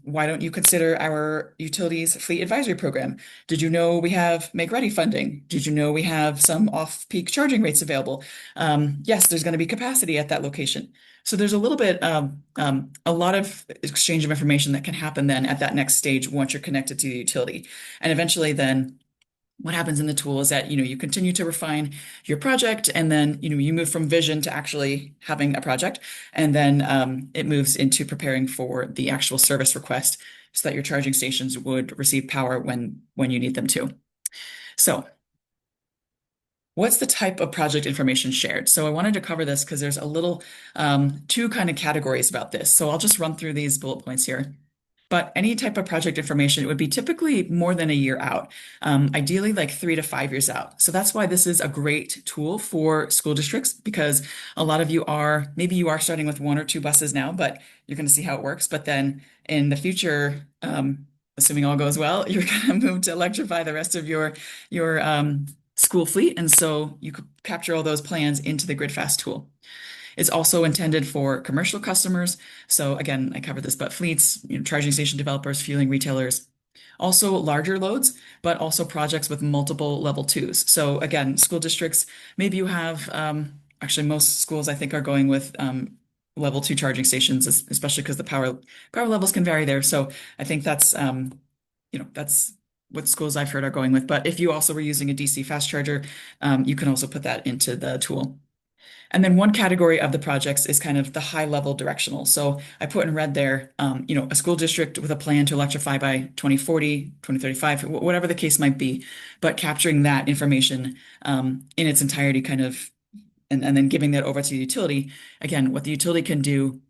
[SPEAKER 5] Why don't you consider our utilities fleet advisory program? Did you know we have make ready funding? Did you know we have some off-peak charging rates available? Yes, there's going to be capacity at that location. So there's a little bit, a lot of exchange of information that can happen then at that next stage once you're connected to the utility. And eventually then what happens in the tool is that, you continue to refine your project, and then, you move from vision to actually having a project. And then it moves into preparing for the actual service request so that your charging stations would receive power when you need them to. So what's the type of project information shared? So I wanted to cover this because there's a little two kind of categories about this. So I'll just run through these bullet points here. But any type of project information, it would be typically more than a year out, ideally like 3 to 5 years out. So that's why this is a great tool for school districts, because a lot of you maybe you are starting with 1 or 2 buses now, but you're going to see how it works. But then in the future, assuming all goes well, you're going to move to electrify the rest of your school fleet. And so you could capture all those plans into the GridFast tool. It's also intended for commercial customers. So again, I covered this, but fleets, charging station developers, fueling retailers, also larger loads, but also projects with multiple level 2s. So again, school districts, maybe you have, actually most schools I think are going with level 2 charging stations, especially because the power levels can vary there. So I think that's what schools I've heard are going with. But if you also were using a DC fast charger, you can also put that into the tool. And then one category of the projects is kind of the high level directional. So I put in red there, a school district with a plan to electrify by 2040, 2035, whatever the case might be, but capturing that information in its entirety kind of, and then giving that over to the utility. Again, what the utility can do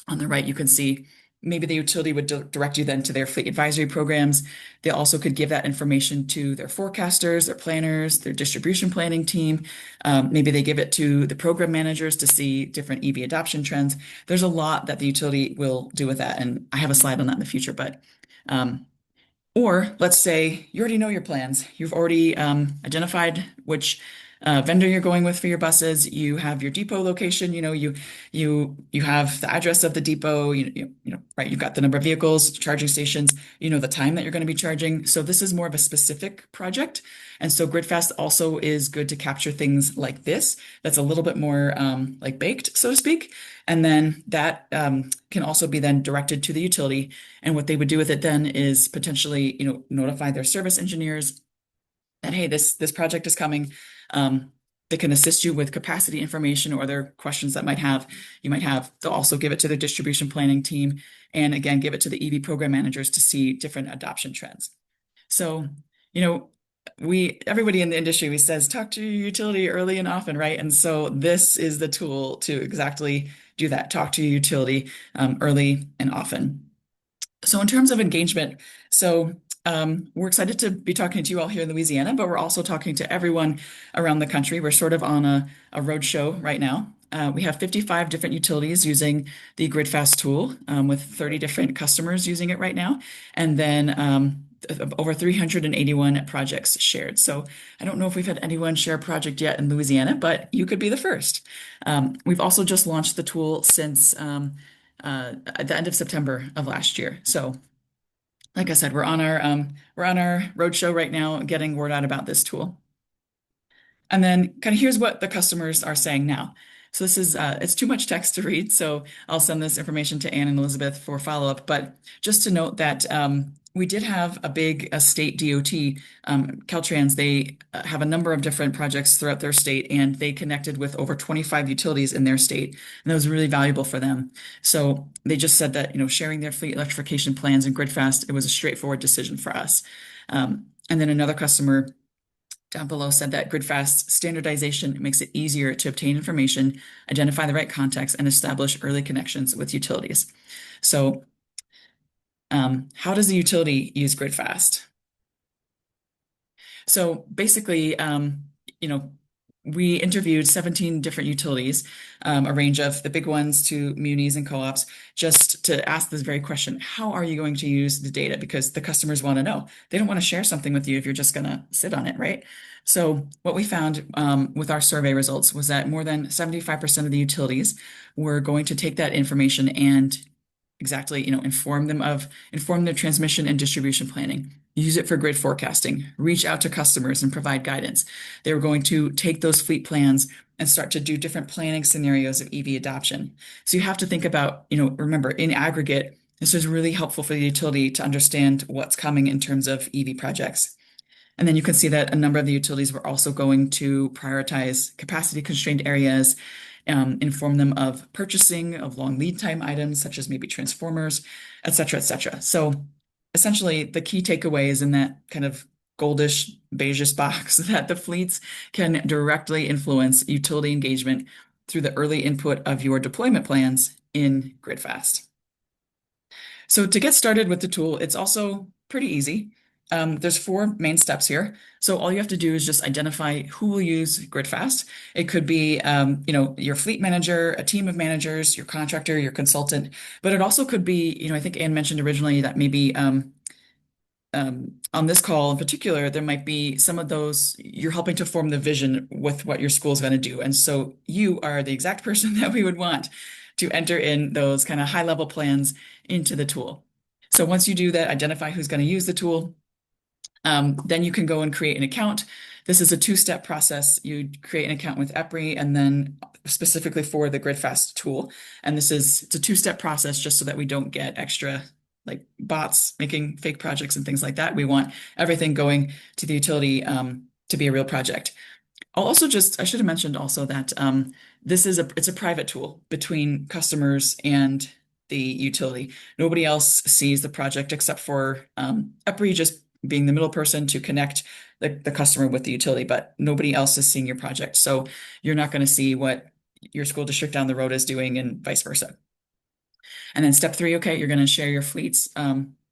[SPEAKER 5] on the right, you can see maybe the utility would direct you then to their fleet advisory programs. They also could give that information to their forecasters, their planners, their distribution planning team. Maybe they give it to the program managers to see different EV adoption trends. There's a lot that the utility will do with that. And I have a slide on that in the future, but or let's say you already know your plans. You've already identified which vendor you're going with for your buses. You have your depot location. You have the address of the depot. Right. You've got the number of vehicles, charging stations. You know the time that you're going to be charging. So this is more of a specific project, and so GridFast also is good to capture things like this. That's a little bit more like baked, so to speak, and then that can also be then directed to the utility. And what they would do with it then is potentially notify their service engineers that, hey, this project is coming. They can assist you with capacity information or other questions that you might have. They'll also give it to the distribution planning team, and again, give it to the EV program managers to see different adoption trends. So, everybody in the industry, we says, talk to your utility early and often, right? And so this is the tool to exactly do that. Talk to your utility early and often. So in terms of engagement, we're excited to be talking to you all here in Louisiana, but we're also talking to everyone around the country. We're sort of on a road show right now. We have 55 different utilities using the GridFast tool, with 30 different customers using it right now, and then over 381 projects shared. So I don't know if we've had anyone share a project yet in Louisiana, but you could be the first. We've also just launched the tool since at the end of September of last year. So like I said, we're on our roadshow right now, getting word out about this tool. And then kind of here's what the customers are saying now. So this is, it's too much text to read, so I'll send this information to Ann and Elizabeth for follow-up. But just to note that we did have a big state DOT, Caltrans. They have a number of different projects throughout their state, and they connected with over 25 utilities in their state, and that was really valuable for them. So they just said that, sharing their fleet electrification plans in GridFast, it was a straightforward decision for us. And then another customer down below said that GridFast standardization makes it easier to obtain information, identify the right contacts, and establish early connections with utilities. So how does the utility use GridFast? So basically, we interviewed 17 different utilities, a range of the big ones to munis and co-ops, just to ask this very question: how are you going to use the data? Because the customers want to know. They don't want to share something with you if you're just going to sit on it, right? So what we found with our survey results was that more than 75% of the utilities were going to take that information and exactly, inform their transmission and distribution planning, use it for grid forecasting, reach out to customers and provide guidance. They were going to take those fleet plans and start to do different planning scenarios of EV adoption. So you have to think about, remember, in aggregate, this is really helpful for the utility to understand what's coming in terms of EV projects. And then you can see that a number of the utilities were also going to prioritize capacity constrained areas, inform them of purchasing of long lead time items, such as maybe transformers, et cetera, et cetera. So essentially, the key takeaway is in that kind of goldish, beigeish box that the fleets can directly influence utility engagement through the early input of your deployment plans in GridFast. So to get started with the tool, it's also pretty easy. There's 4 main steps here. So all you have to do is just identify who will use GridFast. It could be, your fleet manager, a team of managers, your contractor, your consultant, but it also could be, I think Ann mentioned originally that maybe on this call in particular, there might be some of those, you're helping to form the vision with what your school is going to do. And so you are the exact person that we would want to enter in those kind of high level plans into the tool. So once you do that, identify who's going to use the tool. Then you can go and create an account. This is a 2-step process. You create an account with EPRI and then specifically for the GridFast tool. And it's a 2-step process just so that we don't get extra like bots making fake projects and things like that. We want everything going to the utility to be a real project. I should have mentioned also that it's a private tool between customers and the utility. Nobody else sees the project except for EPRI just being the middle person to connect the customer with the utility, but nobody else is seeing your project. So you're not going to see what your school district down the road is doing and vice versa. And then step 3, okay, you're going to share your fleets,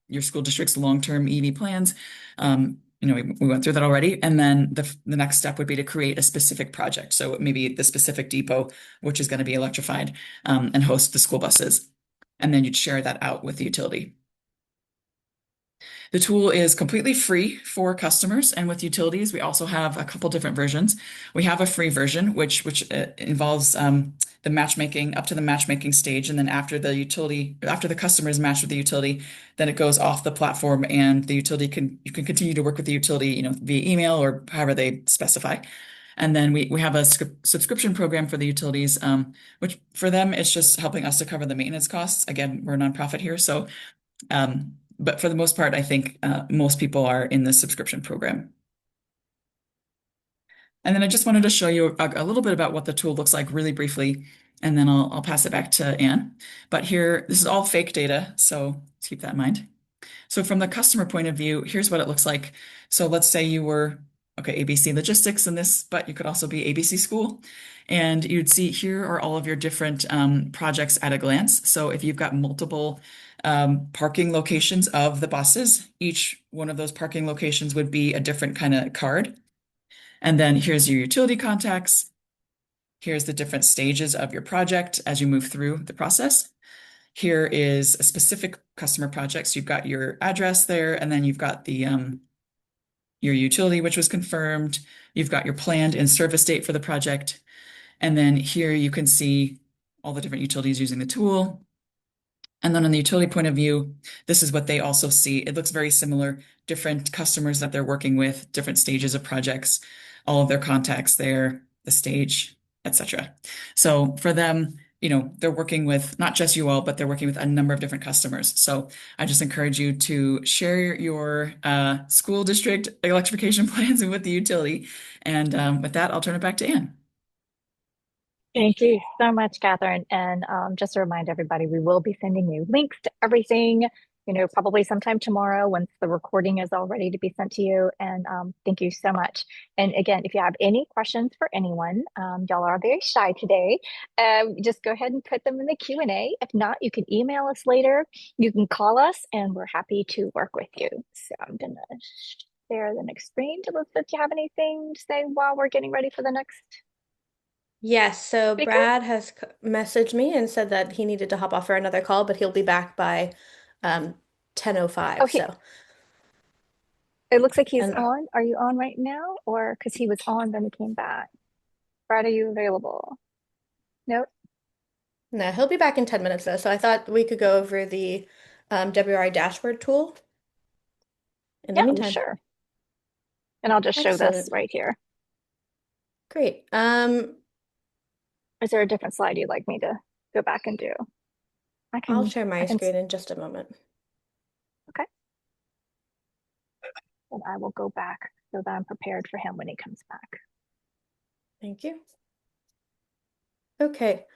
[SPEAKER 5] your school district's long-term EV plans. We went through that already. And then the next step would be to create a specific project. So maybe the specific depot, which is going to be electrified and host the school buses. And then you'd share that out with the utility. The tool is completely free for customers, and with utilities, we also have a couple different versions. We have a free version, which involves the matchmaking up to the matchmaking stage, and then after the customer is matched with the utility, then it goes off the platform, and the utility you can continue to work with the utility, via email or however they specify. And then we have a subscription program for the utilities, which for them, it's just helping us to cover the maintenance costs. Again, we're a nonprofit here, so but for the most part, I think most people are in the subscription program. And then I just wanted to show you a little bit about what the tool looks like really briefly, and then I'll pass it back to Anne. But here, this is all fake data, so keep that in mind. So from the customer point of view, here's what it looks like. So let's say you were, okay, ABC Logistics in this, but you could also be ABC School. And you'd see here are all of your different projects at a glance. So if you've got multiple parking locations of the buses, each one of those parking locations would be a different kind of card. And then here's your utility contacts. Here's the different stages of your project as you move through the process. Here is a specific customer project. So you've got your address there, and then you've got the your utility, which was confirmed. You've got your planned in-service date for the project. And then here you can see all the different utilities using the tool. And then on the utility point of view, this is what they also see. It looks very similar, different customers that they're working with, different stages of projects, all of their contacts there, the stage, etc. So for them, they're working with not just you all, but they're working with a number of different customers. So I just encourage you to share your school district electrification plans with the utility. And with that, I'll turn it back to Anne.
[SPEAKER 1] Thank you so much, Catherine. And just to remind everybody, we will be sending you links to everything, probably sometime tomorrow once the recording is all ready to be sent to you. And thank you so much. And again, if you have any questions for anyone, y'all are very shy today, just go ahead and put them in the Q&A. If not, you can email us later. You can call us, and we're happy to work with you. So I'm going to share the next screen. Elizabeth, do you have anything to say while we're getting ready for the next
[SPEAKER 2] Yes, so
[SPEAKER 1] speaker?
[SPEAKER 2] Brad has messaged me and said that he needed to hop off for another call, but he'll be back by 10:05.
[SPEAKER 1] Oh,
[SPEAKER 2] So,
[SPEAKER 1] it looks like he's
[SPEAKER 2] and
[SPEAKER 1] on. Are you on right now? Or because he was on, then he came back. Brad, are you available? Nope.
[SPEAKER 2] no, he'll be back in 10 minutes though. So I thought we could go over the WRI dashboard tool in the
[SPEAKER 1] Yeah,
[SPEAKER 2] meantime.
[SPEAKER 1] sure. And I'll just show this
[SPEAKER 2] Excellent.
[SPEAKER 1] right here.
[SPEAKER 2] Great.
[SPEAKER 1] Is there a different slide you'd like me to go back and do?
[SPEAKER 2] I'll share my
[SPEAKER 1] I can,
[SPEAKER 2] screen in just a moment.
[SPEAKER 1] okay. And I will go back so that I'm prepared for him when he comes back.
[SPEAKER 2] Thank you. Okay.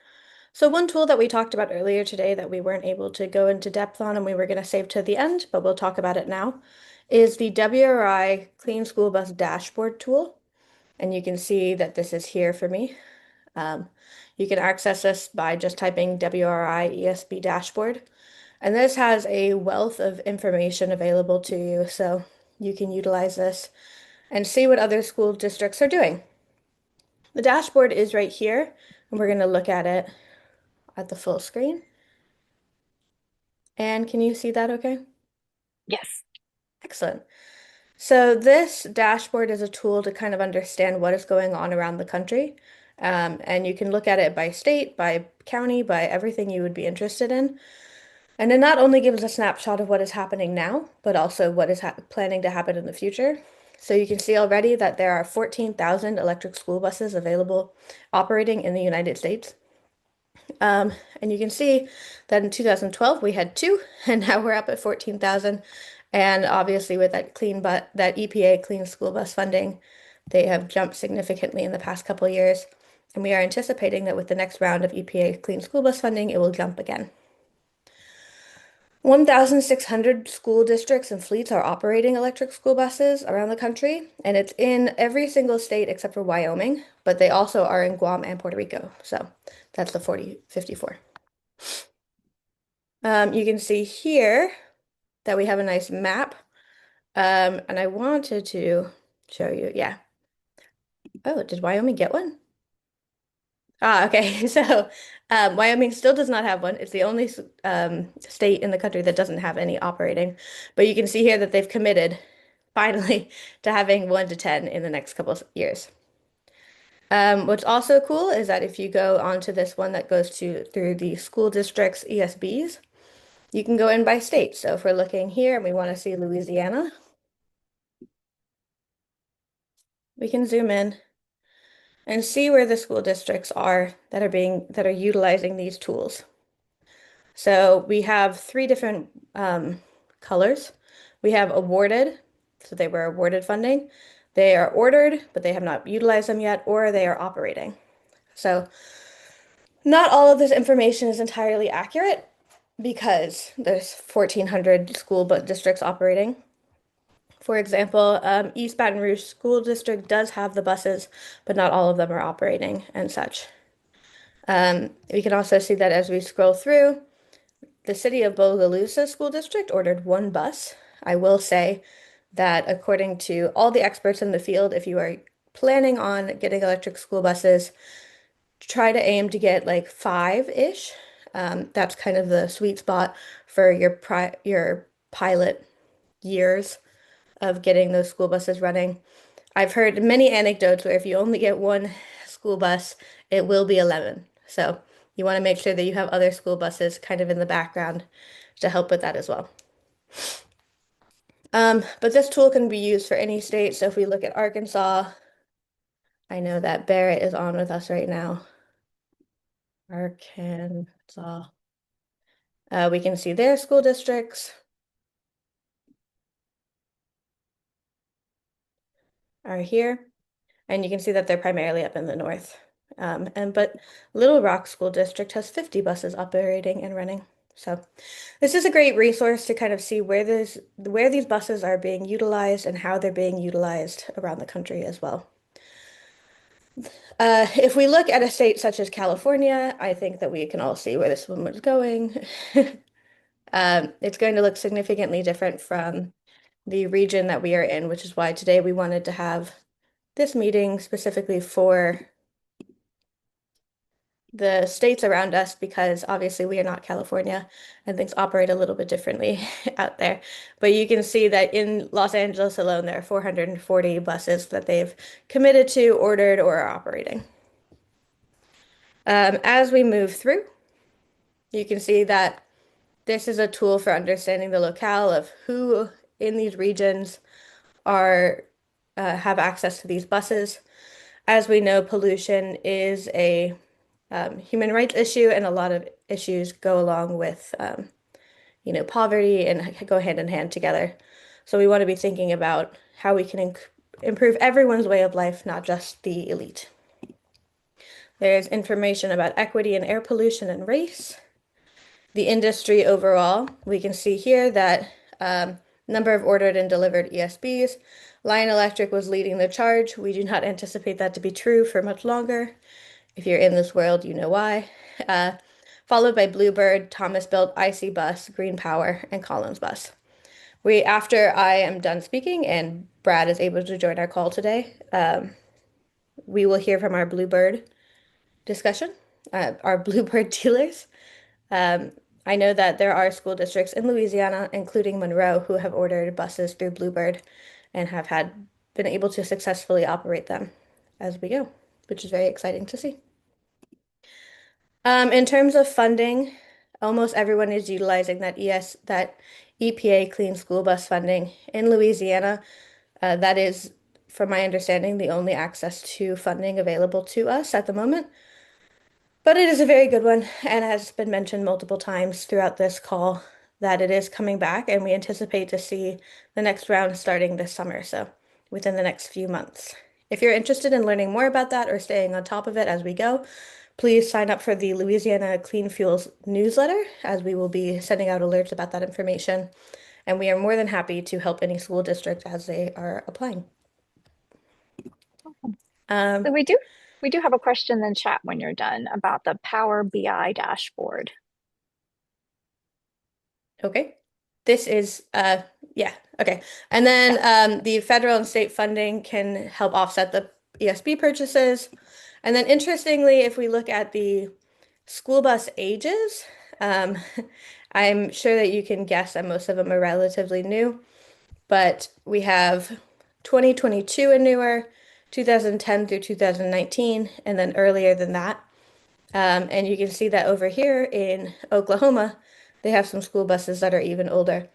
[SPEAKER 2] So one tool that we talked about earlier today that we weren't able to go into depth on and we were going to save to the end, but we'll talk about it now, is the WRI Clean School Bus Dashboard tool. And you can see that this is here for me. You can access this by just typing WRI ESB dashboard. And this has a wealth of information available to you, so you can utilize this and see what other school districts are doing. The dashboard is right here, and we're going to look at it at the full screen. And can you see that okay?
[SPEAKER 1] Yes.
[SPEAKER 2] Excellent. So this dashboard is a tool to kind of understand what is going on around the country. And you can look at it by state, by county, by everything you would be interested in. And it not only gives a snapshot of what is happening now, but also what is planning to happen in the future. So you can see already that there are 14,000 electric school buses available operating in the United States. And you can see that in 2012 we had two, and now we're up at 14,000. And obviously with that that EPA clean school bus funding, they have jumped significantly in the past couple years. And we are anticipating that with the next round of EPA clean school bus funding, it will jump again. 1,600 school districts and fleets are operating electric school buses around the country, and it's in every single state except for Wyoming, but they also are in Guam and Puerto Rico. So that's the 54. You can see here that we have a nice map, and I wanted to show you, yeah. Oh, did Wyoming get one? Ah, okay. So Wyoming still does not have one. It's the only state in the country that doesn't have any operating. But you can see here that they've committed finally to having 1 to 10 in the next couple of years. What's also cool is that if you go onto this one that goes through the school district's ESBs, you can go in by state. So if we're looking here and we want to see Louisiana, we can zoom in and see where the school districts are that are utilizing these tools. So we have 3 different colors. We have awarded, so they were awarded funding. They are ordered, but they have not utilized them yet, or they are operating. So not all of this information is entirely accurate because there's 1,400 school districts operating. For example, East Baton Rouge School District does have the buses, but not all of them are operating and such. We can also see that as we scroll through, the city of Bogalusa School District ordered 1 bus. I will say that according to all the experts in the field, if you are planning on getting electric school buses, try to aim to get like 5-ish. That's kind of the sweet spot for your pilot years of getting those school buses running. I've heard many anecdotes where if you only get 1 school bus, it will be 11. So you want to make sure that you have other school buses kind of in the background to help with that as well. But this tool can be used for any state. So if we look at Arkansas, I know that Barrett is on with us right now. Arkansas. We can see their school districts are here, and you can see that they're primarily up in the north. But Little Rock School District has 50 buses operating and running. So this is a great resource to kind of see where these buses are being utilized and how they're being utilized around the country as well. If we look at a state such as California, I think that we can all see where this one was going. It's going to look significantly different from the region that we are in, which is why today we wanted to have this meeting specifically for the states around us, because obviously we are not California and things operate a little bit differently out there. But you can see that in Los Angeles alone, there are 440 buses that they've committed to, ordered, or are operating. As we move through, you can see that this is a tool for understanding the locale of who in these regions have access to these buses. As we know, pollution is a human rights issue, and a lot of issues go along with poverty and go hand in hand together. So we want to be thinking about how we can improve everyone's way of life, not just the elite. There's information about equity and air pollution and race. The industry overall, we can see here that number of ordered and delivered ESBs. Lion Electric was leading the charge. We do not anticipate that to be true for much longer. If you're in this world, you know why. Followed by Bluebird, Thomas Built, IC Bus, Green Power, and Collins Bus. After I am done speaking and Brad is able to join our call today, we will hear from our Bluebird discussion, our Bluebird dealers. I know that there are school districts in Louisiana, including Monroe, who have ordered buses through Bluebird and have been able to successfully operate them as we go, which is very exciting to see. In terms of funding, almost everyone is utilizing that EPA Clean School Bus funding in Louisiana. That is, from my understanding, the only access to funding available to us at the moment. But it is a very good one, and has been mentioned multiple times throughout this call that it is coming back, and we anticipate to see the next round starting this summer, so within the next few months. If you're interested in learning more about that or staying on top of it as we go, please sign up for the Louisiana Clean Fuels newsletter, as we will be sending out alerts about that information, and we are more than happy to help any school district as they are applying.
[SPEAKER 1] So we do have a question in chat when you're done about the Power BI dashboard.
[SPEAKER 2] Okay. This is yeah, okay. And then the federal and state funding can help offset the ESB purchases. And then interestingly, if we look at the school bus ages. Um, I'm sure that you can guess that most of them are relatively new, but we have 2022 and newer, 2010 through 2019, and then earlier than that. And you can see that over here in Oklahoma, they have some school buses that are even older.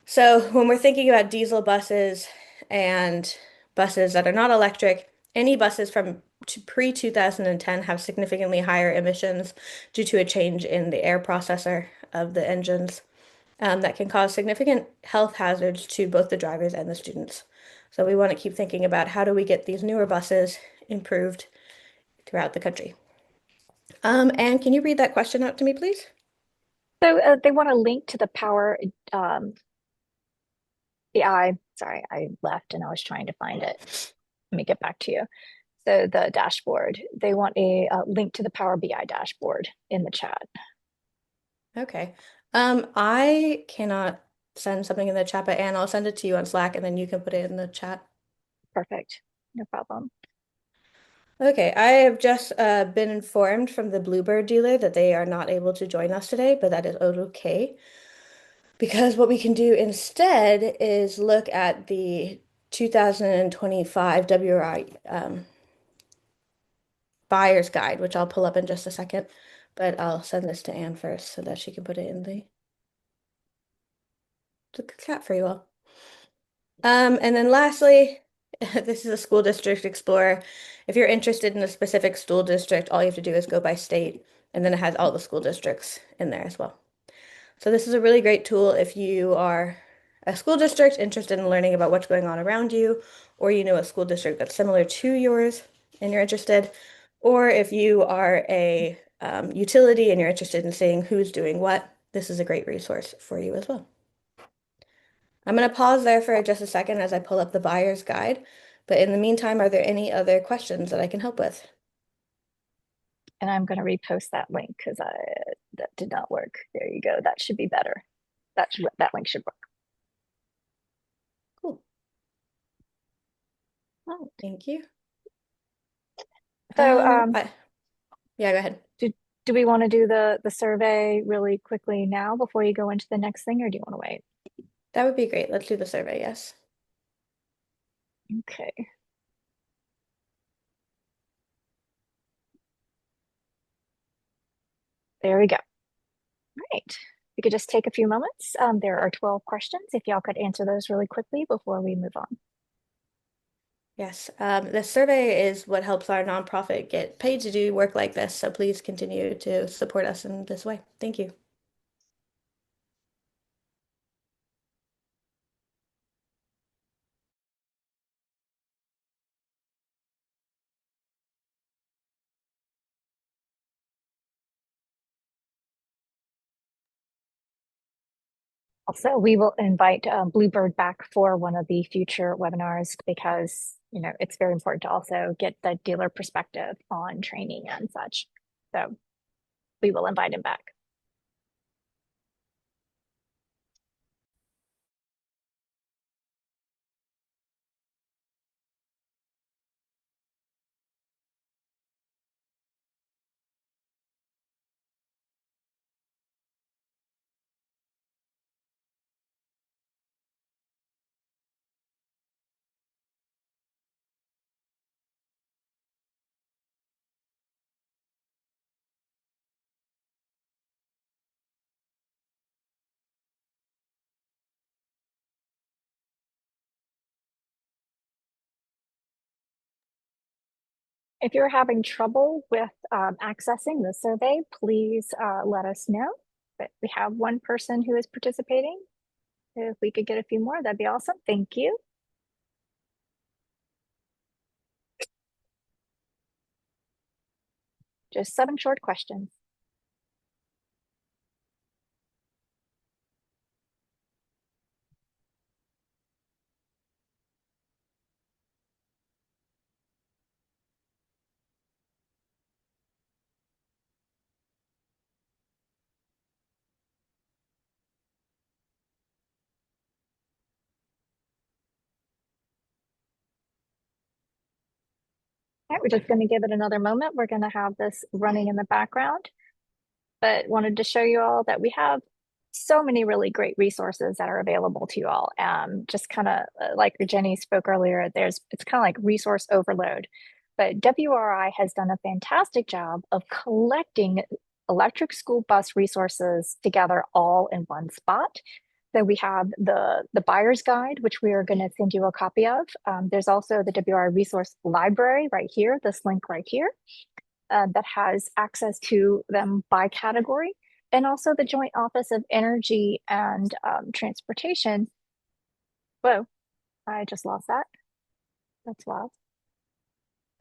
[SPEAKER 2] So when we're thinking about diesel buses and buses that are not electric, any buses from pre-2010 have significantly higher emissions due to a change in the air processor of the engines that can cause significant health hazards to both the drivers and the students. So we want to keep thinking about how do we get these newer buses improved throughout the country. And can you read that question out to me, please?
[SPEAKER 1] So they want a link to the power. Sorry, I left and I was trying to find it. Let me get back to you. So the dashboard, they want a link to the Power BI dashboard in the chat.
[SPEAKER 2] Okay. I cannot send something in the chat, but Anne, I'll send it to you on Slack and then you can put it in the chat.
[SPEAKER 1] Perfect. No problem.
[SPEAKER 2] Okay, I have just been informed from the Bluebird dealer that they are not able to join us today, but that is okay. Because what we can do instead is look at the 2025 WRI buyer's guide, which I'll pull up in just a second, but I'll send this to Anne first so that she can put it in the chat for you all. And then lastly, this is a school district explorer. If you're interested in a specific school district, all you have to do is go by state, and then it has all the school districts in there as well. So this is a really great tool if you are a school district interested in learning about what's going on around you, or you know a school district that's similar to yours and you're interested, or if you are a utility and you're interested in seeing who's doing what, this is a great resource for you as well. I'm going to pause there for just a second as I pull up the buyer's guide. But in the meantime, are there any other questions that I can help with?
[SPEAKER 1] And I'm going to repost that link because that did not work. There you go. That should be better. That link should work.
[SPEAKER 2] Cool.
[SPEAKER 1] Oh.
[SPEAKER 2] Thank you.
[SPEAKER 1] So
[SPEAKER 2] yeah, go ahead.
[SPEAKER 1] Do we want to do the survey really quickly now before you go into the next thing, or do you want to wait?
[SPEAKER 2] That would be great. Let's do the survey, yes.
[SPEAKER 1] Okay. There we go. All right. We could just take a few moments. There are 12 questions. If y'all could answer those really quickly before we move on.
[SPEAKER 2] Yes, the survey is what helps our nonprofit get paid to do work like this. So please continue to support us in this way. Thank you.
[SPEAKER 1] Also, we will invite Bluebird back for one of the future webinars because, it's very important to also get the dealer perspective on training and such. So we will invite him back. If you're having trouble with accessing the survey, please let us know. But we have one person who is participating. If we could get a few more, that'd be awesome. Thank you. Just 7 short questions. All right, we're just going to give it another moment. We're going to have this running in the background. but wanted to show you all that we have so many really great resources that are available to you all. Just kind of like Jenny spoke earlier, it's kind of like resource overload. But WRI has done a fantastic job of collecting electric school bus resources together all in one spot. So we have the buyer's guide, which we are going to send you a copy of. There's also the WRI resource library right here, this link right here, that has access to them by category, and also the Joint Office of Energy and Transportation. Whoa, I just lost that. That's wild.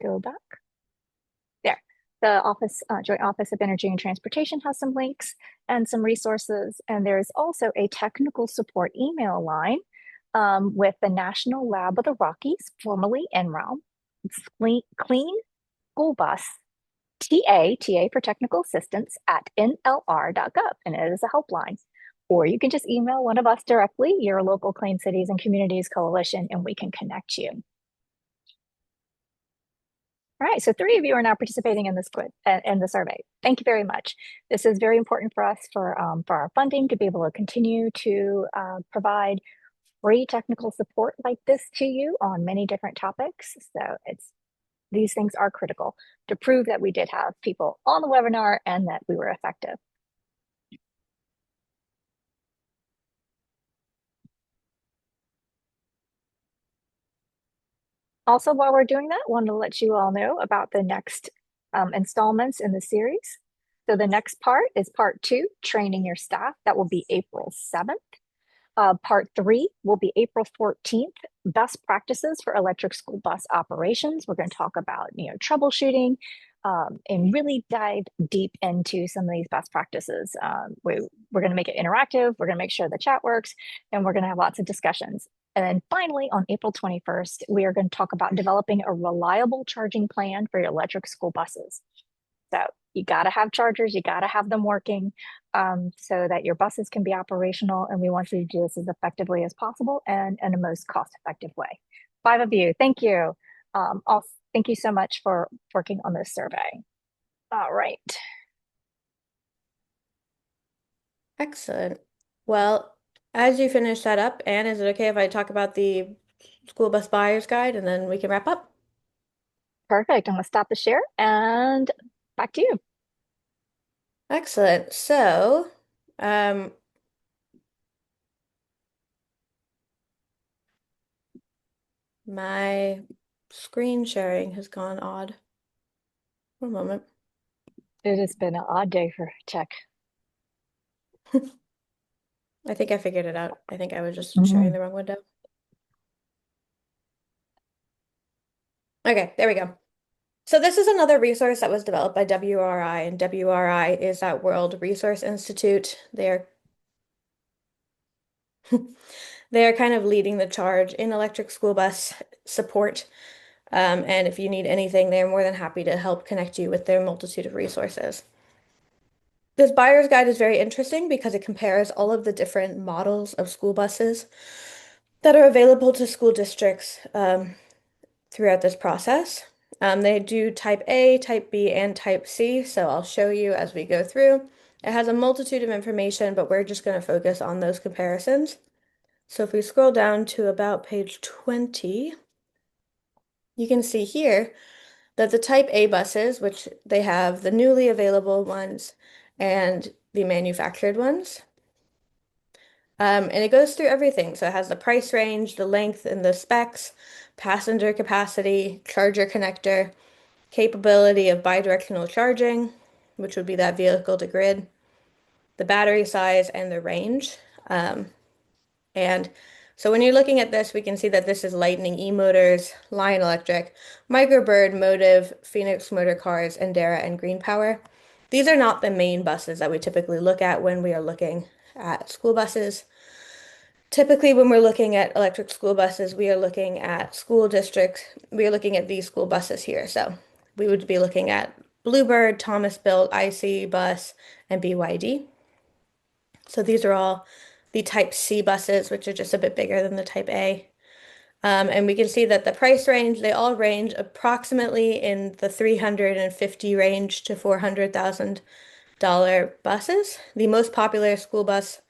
[SPEAKER 1] Go back. There. The Joint Office of Energy and Transportation has some links and some resources. And there's also a technical support email line with the National Lab of the Rockies, formerly NRELM. It's Clean School Bus TA for technical assistance at nlr.gov, and it is a helpline. Or you can just email one of us directly, your local Clean Cities and Communities Coalition, and we can connect you. All right, so 3 of you are now participating in this quiz in the survey. Thank you very much. This is very important for us for our funding to be able to continue to provide free technical support like this to you on many different topics. So these things are critical to prove that we did have people on the webinar and that we were effective. Also, while we're doing that, I wanted to let you all know about the next installments in the series. So the next part is part 2, training your staff. That will be April 7th. Part 3 will be April 14th, best practices for electric school bus operations. We're going to talk about, troubleshooting and really dive deep into some of these best practices. We're going to make it interactive. We're going to make sure the chat works, and we're going to have lots of discussions. And then finally, on April 21st, we are going to talk about developing a reliable charging plan for your electric school buses. So you got to have chargers, you got to have them working so that your buses can be operational. And we want you to do this as effectively as possible and in the most cost-effective way. 5 of you, thank you. Thank you so much for working on this survey. All right.
[SPEAKER 2] Excellent. Well, as you finish that up, Anne, is it okay if I talk about the school bus buyer's guide and then we can wrap up?
[SPEAKER 1] Perfect. I'm going to stop the share and back to you.
[SPEAKER 2] Excellent. So, my screen sharing has gone odd. One moment.
[SPEAKER 1] It has been an odd day for tech.
[SPEAKER 2] I think I figured it out. I think I was just sharing the wrong window. Okay, there we go. So this is another resource that was developed by WRI, and WRI is that World Resource Institute. They're kind of leading the charge in electric school bus support. And if you need anything, they're more than happy to help connect you with their multitude of resources. This buyer's guide is very interesting because it compares all of the different models of school buses that are available to school districts throughout this process. They do type A, type B, and type C, so I'll show you as we go through. It has a multitude of information, but we're just going to focus on those comparisons. So if we scroll down to about page 20, you can see here that the type A buses, which they have the newly available ones and the manufactured ones. And it goes through everything. So it has the price range, the length and the specs, passenger capacity, charger connector, capability of bidirectional charging, which would be that vehicle to grid, the battery size, and the range. And so when you're looking at this, we can see that this is Lightning E-Motors, Lion Electric, Microbird, Motive, Phoenix Motor Cars, Endera, and Green Power. These are not the main buses that we typically look at when we are looking at school buses. Typically, when we're looking at electric school buses, we are looking at school districts. We are looking at these school buses here. So we would be looking at Bluebird, Thomas Built, IC Bus, and BYD. So these are all the Type C buses, which are just a bit bigger than the Type A. And we can see that the price range, they all range approximately in the 350 range to 400,000 buses. The most popular school bus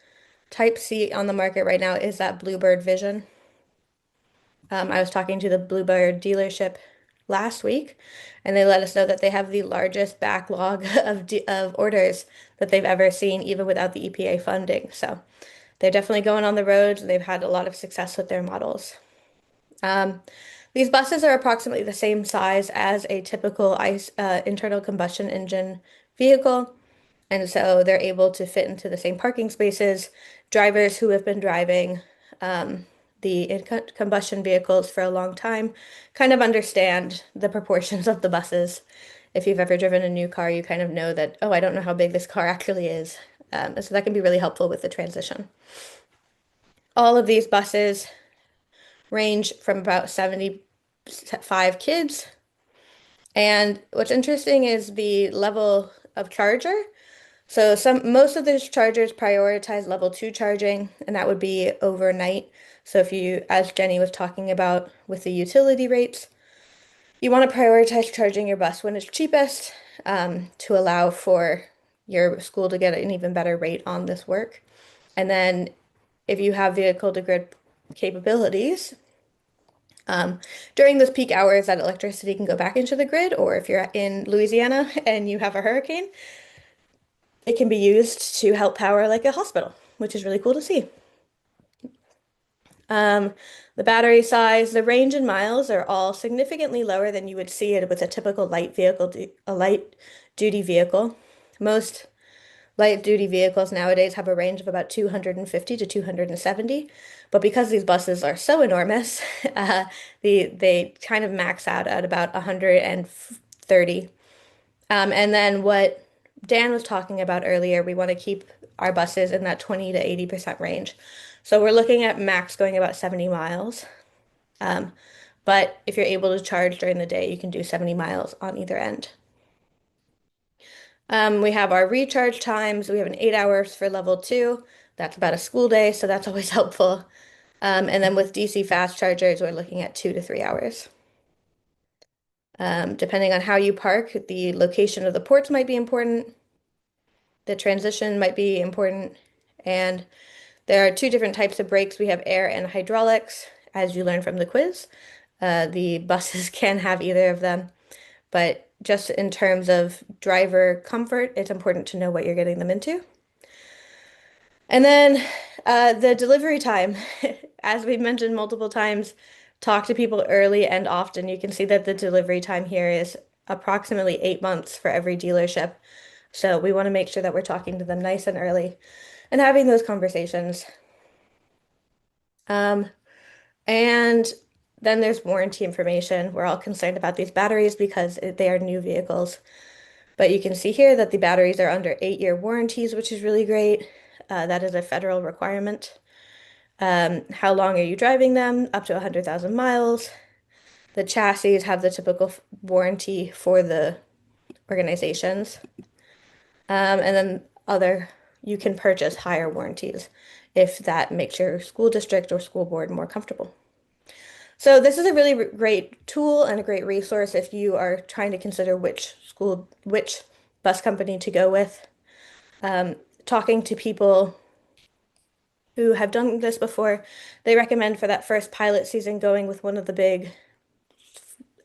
[SPEAKER 2] Type C on the market right now is that Bluebird Vision. I was talking to the Bluebird dealership last week, and they let us know that they have the largest backlog of orders that they've ever seen, even without the EPA funding. So they're definitely going on the road. They've had a lot of success with their models. Um, these buses are approximately the same size as a typical internal combustion engine vehicle. And so they're able to fit into the same parking spaces. Drivers who have been driving the combustion vehicles for a long time kind of understand the proportions of the buses. If you've ever driven a new car, you kind of know that, oh, I don't know how big this car actually is. So that can be really helpful with the transition. All of these buses range from about 75 kids. And what's interesting is the level of charger. So most of those chargers prioritize level 2 charging, and that would be overnight. So if you, as Jenny was talking about with the utility rates, you want to prioritize charging your bus when it's cheapest, to allow for your school to get an even better rate on this work. And then if you have vehicle to grid capabilities, during those peak hours, that electricity can go back into the grid, or if you're in Louisiana and you have a hurricane, it can be used to help power like a hospital, which is really cool to see. The battery size, the range in miles are all significantly lower than you would see it with a typical light duty vehicle. Most light duty vehicles nowadays have a range of about 250 to 270, but because these buses are so enormous, they kind of max out at about 130. And then what Dan was talking about earlier, we want to keep our buses in that 20 to 80% range. So we're looking at max going about 70 miles. But if you're able to charge during the day, you can do 70 miles on either end. We have our recharge times. We have an 8 hours for level 2. That's about a school day, so that's always helpful. And then with DC fast chargers, we're looking at 2 to 3 hours. Depending on how you park, the location of the ports might be important. The transition might be important. And there are two different types of brakes. We have air and hydraulics, as you learned from the quiz. The buses can have either of them, but just in terms of driver comfort, it's important to know what you're getting them into. And then the delivery time, as we've mentioned multiple times, talk to people early and often. You can see that the delivery time here is approximately 8 months for every dealership. So we want to make sure that we're talking to them nice and early and having those conversations. And then there's warranty information. We're all concerned about these batteries because they are new vehicles. But you can see here that the batteries are under 8-year warranties, which is really great. That is a federal requirement. How long are you driving them? Up to 100,000 miles. The chassis have the typical warranty for the organizations. And then you can purchase higher warranties if that makes your school district or school board more comfortable. So this is a really great tool and a great resource if you are trying to consider which bus company to go with. Talking to people who have done this before, they recommend for that first pilot season going with one of the big,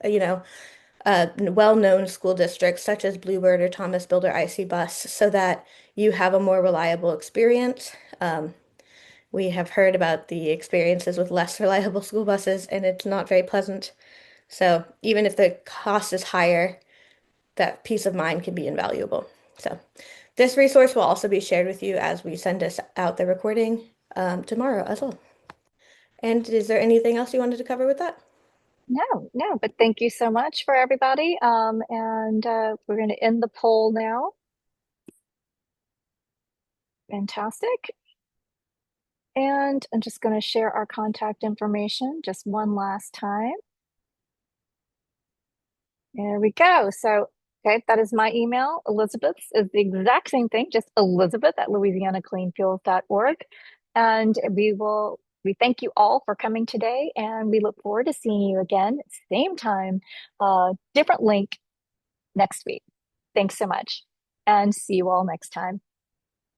[SPEAKER 2] you know, well-known school districts such as Bluebird or Thomas Builder IC Bus so that you have a more reliable experience. We have heard about the experiences with less reliable school buses, and it's not very pleasant. So even if the cost is higher, that peace of mind can be invaluable. So this resource will also be shared with you as we send us out the recording tomorrow as well. And is there anything else you wanted to cover with that?
[SPEAKER 1] No, but thank you so much for everybody. And we're going to end the poll now. Fantastic. And I'm just going to share our contact information just one last time. There we go. So, okay, that is my email. Elizabeth's is the exact same thing, just elizabeth@louisianacleanfuels.org. And we thank you all for coming today, and we look forward to seeing you again, same time, different link next week. Thanks so much. and see you all next time.